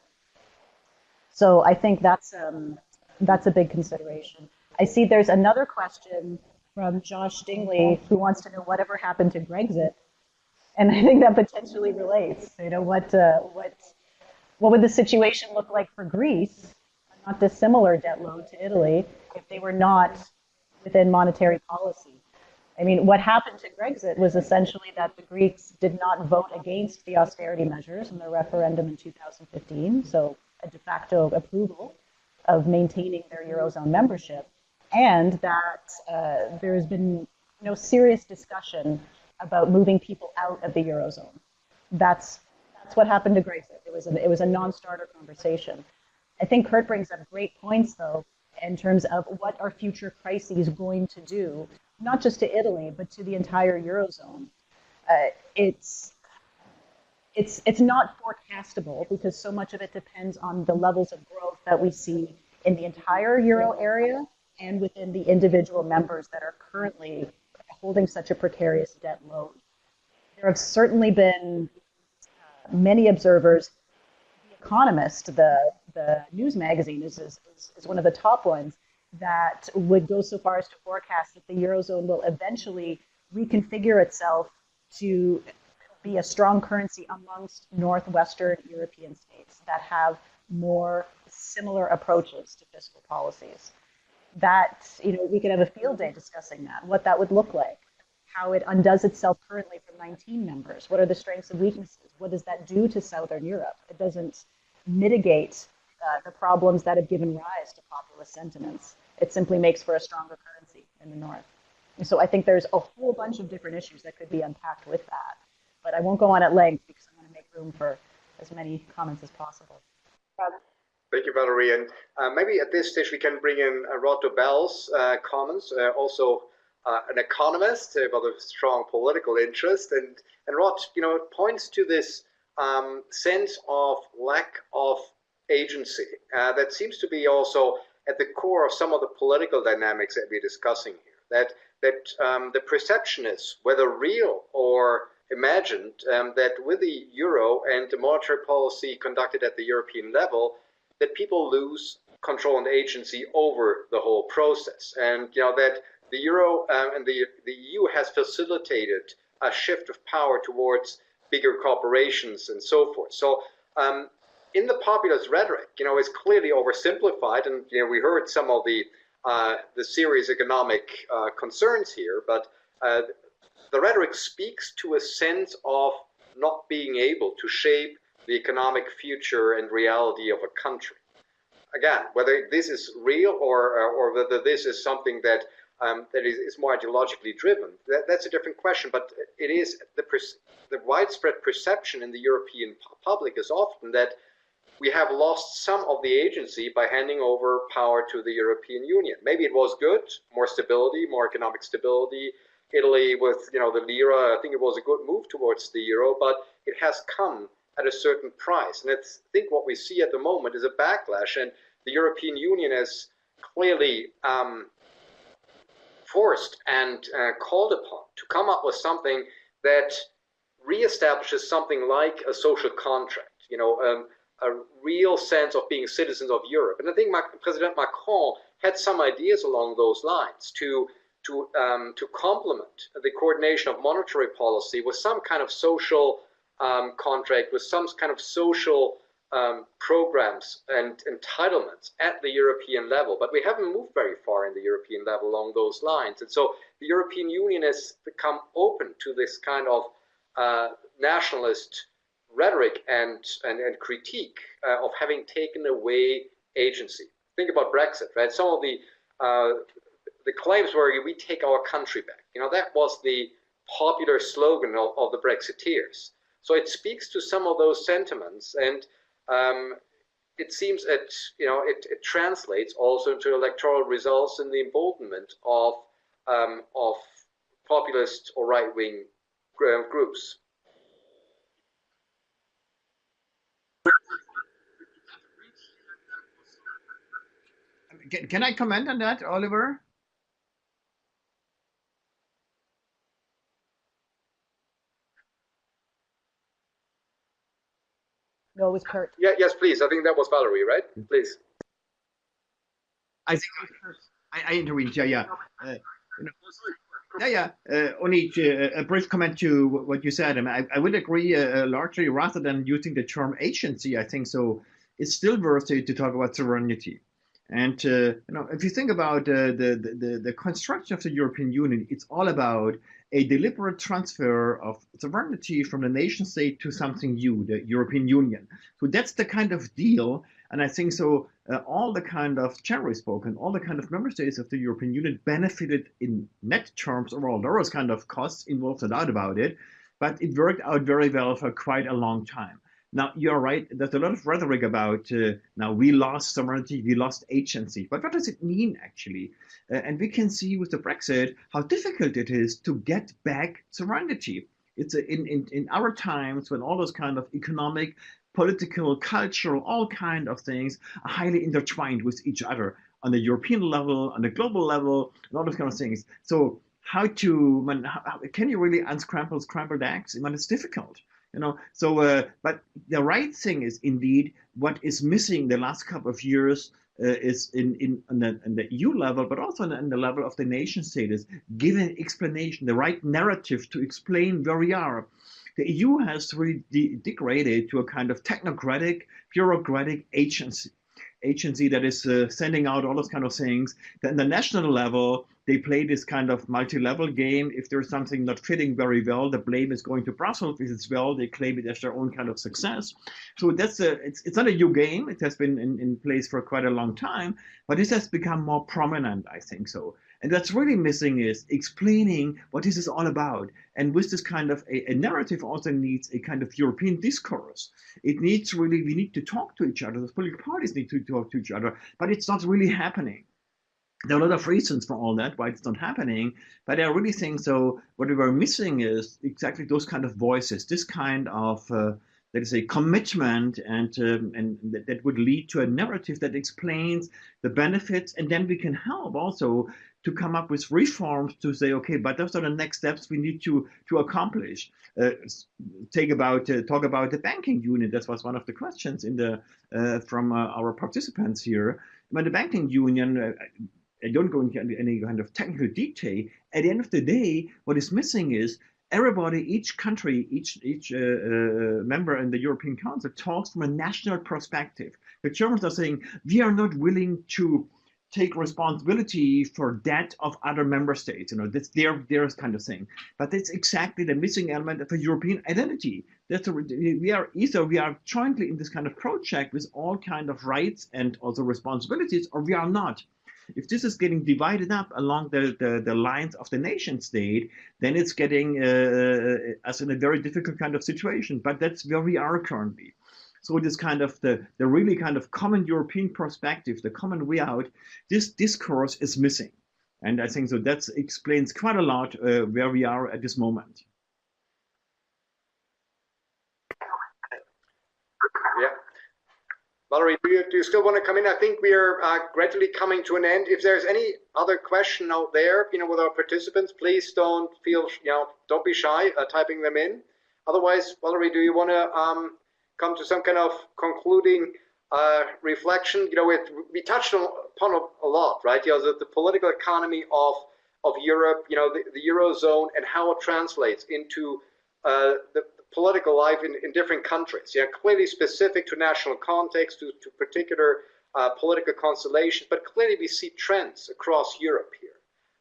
So I think that's a big consideration. I see there's another question from Josh Dingley, who wants to know whatever happened to Brexit, and I think that potentially relates. You know, what would the situation look like for Greece, a not dissimilar debt load to Italy, if they were not within monetary policy? I mean, what happened to Brexit was essentially that the Greeks did not vote against the austerity measures in the referendum in 2015, so a de facto approval of maintaining their Eurozone membership, and that there has been no serious discussion about moving people out of the Eurozone. That's what happened to Brexit. It was a non-starter conversation. I think Kurt brings up great points, though, in terms of what are future crises going to do, not just to Italy, but to the entire Eurozone. It's not forecastable because so much of it depends on the levels of growth that we see in the entire Euro area and within the individual members that are currently holding such a precarious debt load. There have certainly been many observers. The Economist, the news magazine, is one of the top ones that would go so far as to forecast that the Eurozone will eventually reconfigure itself to be a strong currency amongst Northwestern European states that have more similar approaches to fiscal policies. That, you know, we could have a field day discussing that, what that would look like, how it undoes itself currently from 19 members. What are the strengths and weaknesses? What does that do to Southern Europe? It doesn't mitigate the problems that have given rise to populist sentiments. It simply makes for a stronger currency in the North. And so I think there's a whole bunch of different issues that could be unpacked with that. But I won't go on at length because I want to make room for as many comments as possible. Thank you, Valerie. And maybe at this stage we can bring in Roto Bell's comments, also an economist with a strong political interest. And Rod, you know, it points to this sense of lack of agency that seems to be also at the core of some of the political dynamics that we're discussing here. That the perception is, whether real or imagined, that with the euro and the monetary policy conducted at the European level, that people lose control and agency over the whole process. And you know that the euro and the EU has facilitated a shift of power towards bigger corporations and so forth. So in the populist rhetoric, you know, it's clearly oversimplified, and you know we heard some of the serious economic concerns here, but the rhetoric speaks to a sense of not being able to shape the economic future and reality of a country. Again, whether this is real or whether this is something that is more ideologically driven, that's a different question. But it is the widespread perception in the European public is often that we have lost some of the agency by handing over power to the European Union. Maybe it was good, more stability, more economic stability. Italy with, you know, the lira, I think it was a good move towards the euro, but it has come at a certain price. And I think what we see at the moment is a backlash, and the European Union is clearly forced and called upon to come up with something that reestablishes something like a social contract, you know, a real sense of being citizens of Europe. And I think President Macron had some ideas along those lines to complement the coordination of monetary policy with some kind of social contract, with some kind of social programs and entitlements at the European level, but we haven't moved very far in the European level along those lines. And so the European Union has become open to this kind of nationalist rhetoric and critique of having taken away agency. Think about Brexit, right? Some of the claims were we take our country back. That was the popular slogan of the Brexiteers. So it speaks to some of those sentiments, and it seems that it translates also into electoral results in the emboldenment of populist or right-wing groups. Can I comment on that, Oliver? No, it was Kurt. Yeah, yes, please. I think that was Valerie, right? Please. I think I intervened. Yeah. Only a brief comment to what you said. I would agree largely, rather than using the term agency. I think so. It's still worth it to talk about sovereignty. And if you think about the construction of the European Union, it's all about a deliberate transfer of sovereignty from the nation state to something new, the European Union. So that's the kind of deal. And I think so. All the kind of, generally spoken, all the kind of member states of the European Union benefited in net terms overall. There was kind of costs involved, no doubt about it, but it worked out very well for quite a long time. Now, you're right, there's a lot of rhetoric about now we lost sovereignty, we lost agency. But what does it mean, actually? And we can see with the Brexit how difficult it is to get back sovereignty. It's in our times when all those kind of economic, political, cultural, all kind of things are highly intertwined with each other on the European level, on the global level, and all those kind of things. So how can you really unscramble scrambled eggs? It's difficult. But the right thing is indeed what is missing the last couple of years is on the EU level, but also on the level of the nation state, is giving explanation, the right narrative to explain where we are. The EU has really degraded to a kind of technocratic, bureaucratic agency that is sending out all those kind of things. Then on the national level, they play this kind of multi-level game. If there's something not fitting very well, the blame is going to Brussels. If it's well, they claim it as their own kind of success. So it's not a new game. It has been in place for quite a long time, but this has become more prominent, I think so. And what's really missing is explaining what this is all about. And with this kind of a narrative also needs a kind of European discourse. It needs we need to talk to each other. The political parties need to talk to each other, but it's not really happening. There are a lot of reasons for all that, why it's not happening, but I really think so. What we were missing is exactly those kind of voices, this kind of, let us say, commitment, and that would lead to a narrative that explains the benefits, and then we can help also to come up with reforms to say, okay, but those are the next steps we need to accomplish. Talk about the banking union. That was one of the questions from our participants here. When the banking union, I don't go into any kind of technical detail. At the end of the day, what is missing is everybody, each country, each member in the European Council talks from a national perspective. The Germans are saying, we are not willing to take responsibility for debt of other member states. That's their kind of thing. But that's exactly the missing element of a European identity. We are jointly in this kind of project with all kind of rights and also responsibilities, or we are not. If this is getting divided up along the lines of the nation state, then it's getting us in a very difficult kind of situation. But that's where we are currently. So this kind of the really kind of common European perspective, the common way out, this discourse is missing. And I think so that explains quite a lot where we are at this moment. Yeah. Valerie, do you still want to come in? I think we are gradually coming to an end. If there's any other question out there, with our participants, please don't be shy typing them in. Otherwise, Valerie, do you want to come to some kind of concluding reflection? We touched upon a lot, right? The political economy of Europe, the Eurozone, and how it translates into the political life in different countries. Yeah, clearly specific to national context, to particular political constellations, but clearly we see trends across Europe here.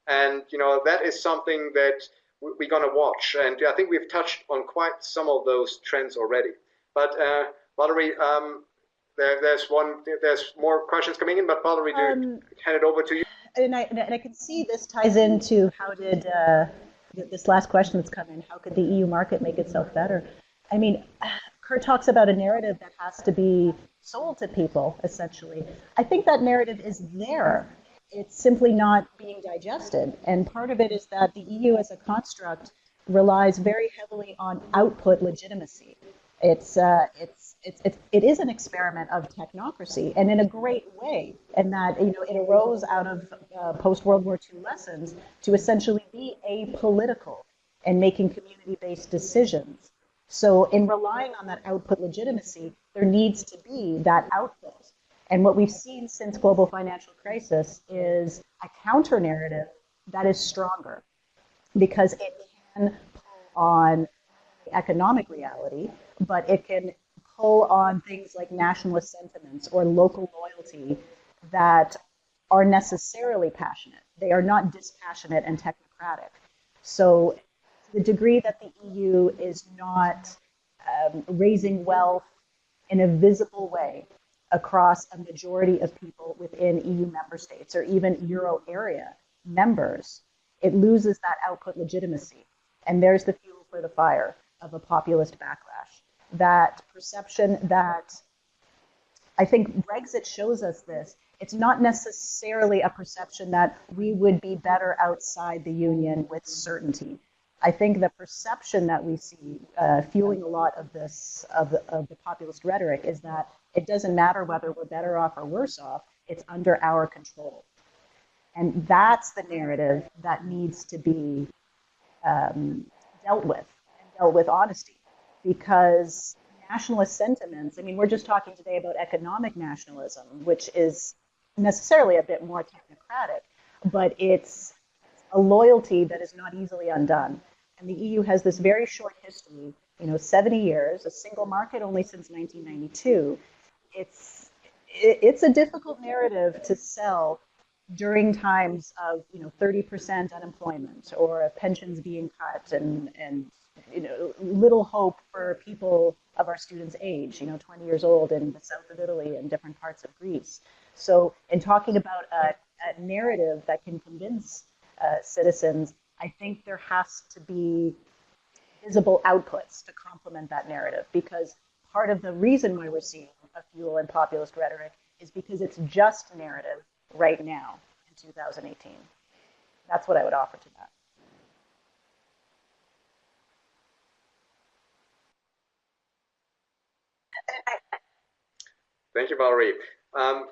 And that is something that we're going to watch. And I think we've touched on quite some of those trends already. But Valerie, there's more questions coming in, but Valerie, hand it over to you. And I can see this ties into how did this last question that's come in, how could the EU market make itself better? I mean, Kurt talks about a narrative that has to be sold to people, essentially. I think that narrative is there. It's simply not being digested. And part of it is that the EU as a construct relies very heavily on output legitimacy. It is an experiment of technocracy, and in a great way, and that it arose out of post-World War II lessons to essentially be apolitical and making community-based decisions. So in relying on that output legitimacy, there needs to be that output. And what we've seen since global financial crisis is a counter-narrative that is stronger because it can pull on economic reality, but it can pull on things like nationalist sentiments or local loyalty that are necessarily passionate. They are not dispassionate and technocratic. So to the degree that the EU is not raising wealth in a visible way across a majority of people within EU member states or even Euro area members, it loses that output legitimacy. And there's the fuel for the fire of a populist backlash. That perception that I think Brexit shows us this. It's not necessarily a perception that we would be better outside the union with certainty. I think the perception that we see fueling a lot of this, of the populist rhetoric, is that it doesn't matter whether we're better off or worse off, it's under our control. And that's the narrative that needs to be dealt with, and dealt with honesty. Because nationalist sentiments, I mean, we're just talking today about economic nationalism, which is necessarily a bit more technocratic, but it's a loyalty that is not easily undone. And the EU has this very short history, 70 years, a single market only since 1992. It's a difficult narrative to sell during times of 30% unemployment or pensions being cut and little hope for people of our students' age, 20 years old in the south of Italy and different parts of Greece. So in talking about a narrative that can convince citizens, I think there has to be visible outputs to complement that narrative, because part of the reason why we're seeing a fuel in populist rhetoric is because it's just narrative right now in 2018. That's what I would offer to that. Thank you, Valerie.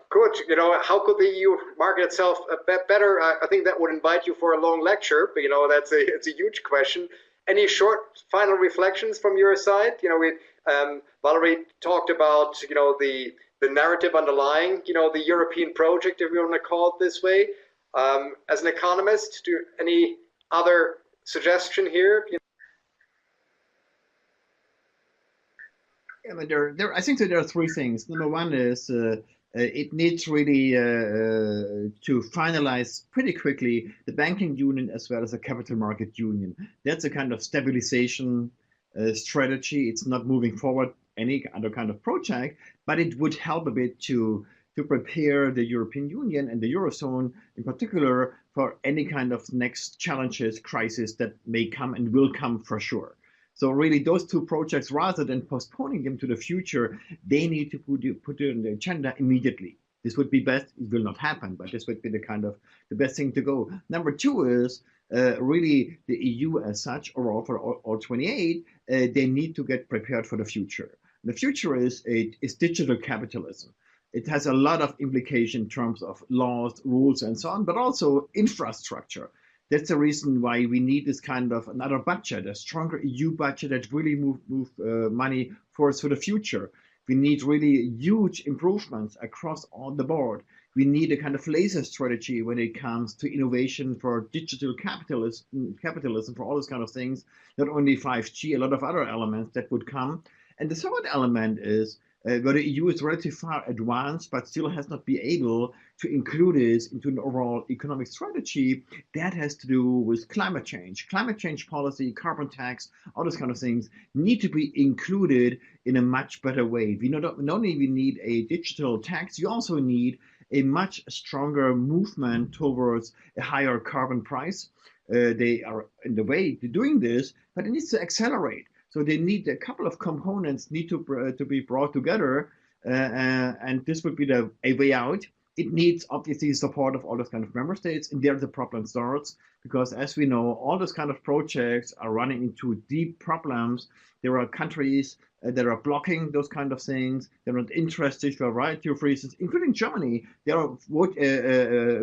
Good. How could the EU market itself better? I think that would invite you for a long lecture, but it's a huge question. Any short final reflections from your side? Valerie talked about the narrative underlying the European project, if we want to call it this way. As an economist, any other suggestion here? Yeah, but I think that there are three things. Number one is it needs really to finalize pretty quickly the banking union as well as the capital market union. That's a kind of stabilization strategy. It's not moving forward any other kind of project, but it would help a bit to prepare the European Union and the Eurozone in particular for any kind of next challenges, crisis that may come and will come for sure. So really those two projects, rather than postponing them to the future, they need to put it on the agenda immediately. This would be best. It will not happen, but this would be the best thing to go. Number two is really the EU as such, or for all 28, they need to get prepared for the future. The future is digital capitalism. It has a lot of implication in terms of laws, rules, and so on, but also infrastructure. That's the reason why we need this kind of another budget, a stronger EU budget that really move money for us for the future. We need really huge improvements across all the board We need a kind of laser strategy when it comes to innovation for digital capitalism, for all those kind of things, not only 5G, a lot of other elements that would come. And the third element is where the EU is relatively far advanced, but still has not been able to include this into an overall economic strategy. That has to do with climate change. Climate change policy, carbon tax, all those kind of things need to be included in a much better way. We not only we need a digital tax, you also need a much stronger movement towards a higher carbon price. They are in the way to doing this, but it needs to accelerate. So they need a couple of components need to be brought together, and this would be a way out. It needs obviously support of all those kind of member states, and there the problem starts because, as we know, all those kind of projects are running into deep problems. There are countries that are blocking those kind of things. They're not interested for a variety of reasons, including Germany. They are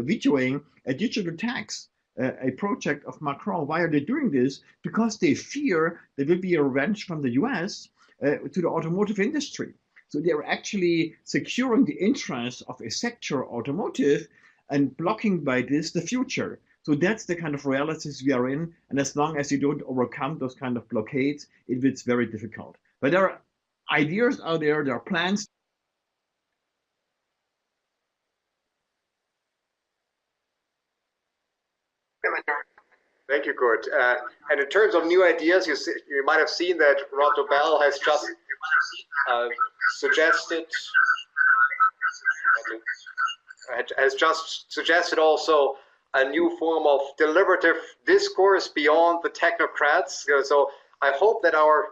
vetoing a digital tax, a project of Macron. Why are they doing this? Because they fear there will be a revenge from the US to the automotive industry. So they are actually securing the interests of a sector, automotive, and blocking by this the future. So that's the kind of realities we are in. And as long as you don't overcome those kind of blockades, it's very difficult. But there are ideas out there, there are plans. Thank you, Kurt. And in terms of new ideas, you might have seen that Roto Bell has just suggested also a new form of deliberative discourse beyond the technocrats. So I hope that our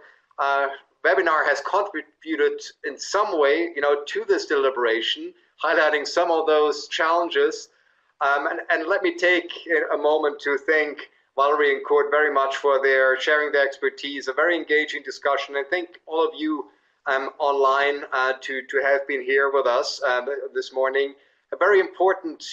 webinar has contributed in some way, to this deliberation, highlighting some of those challenges. And let me take a moment to thank Valerie and Kurt very much for sharing their expertise, a very engaging discussion. And thank all of you online to have been here with us this morning. A very important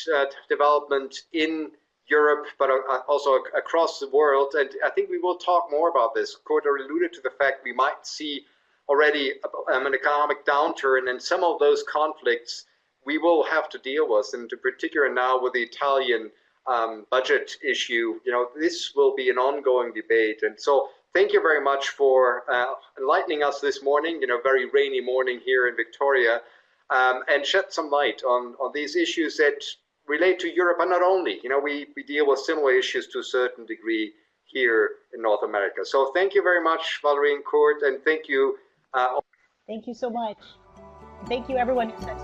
development in Europe, but also across the world. And I think we will talk more about this. Kurt alluded to the fact we might see already an economic downturn, and some of those conflicts we will have to deal with, and in particular now with the Italian budget issue, this will be an ongoing debate. And so thank you very much for enlightening us this morning, very rainy morning here in Victoria, and shed some light on these issues that relate to Europe, and not only. We deal with similar issues to a certain degree here in North America. So thank you very much, Valerie and Kurt, and thank you. Thank you so much. Thank you, everyone who said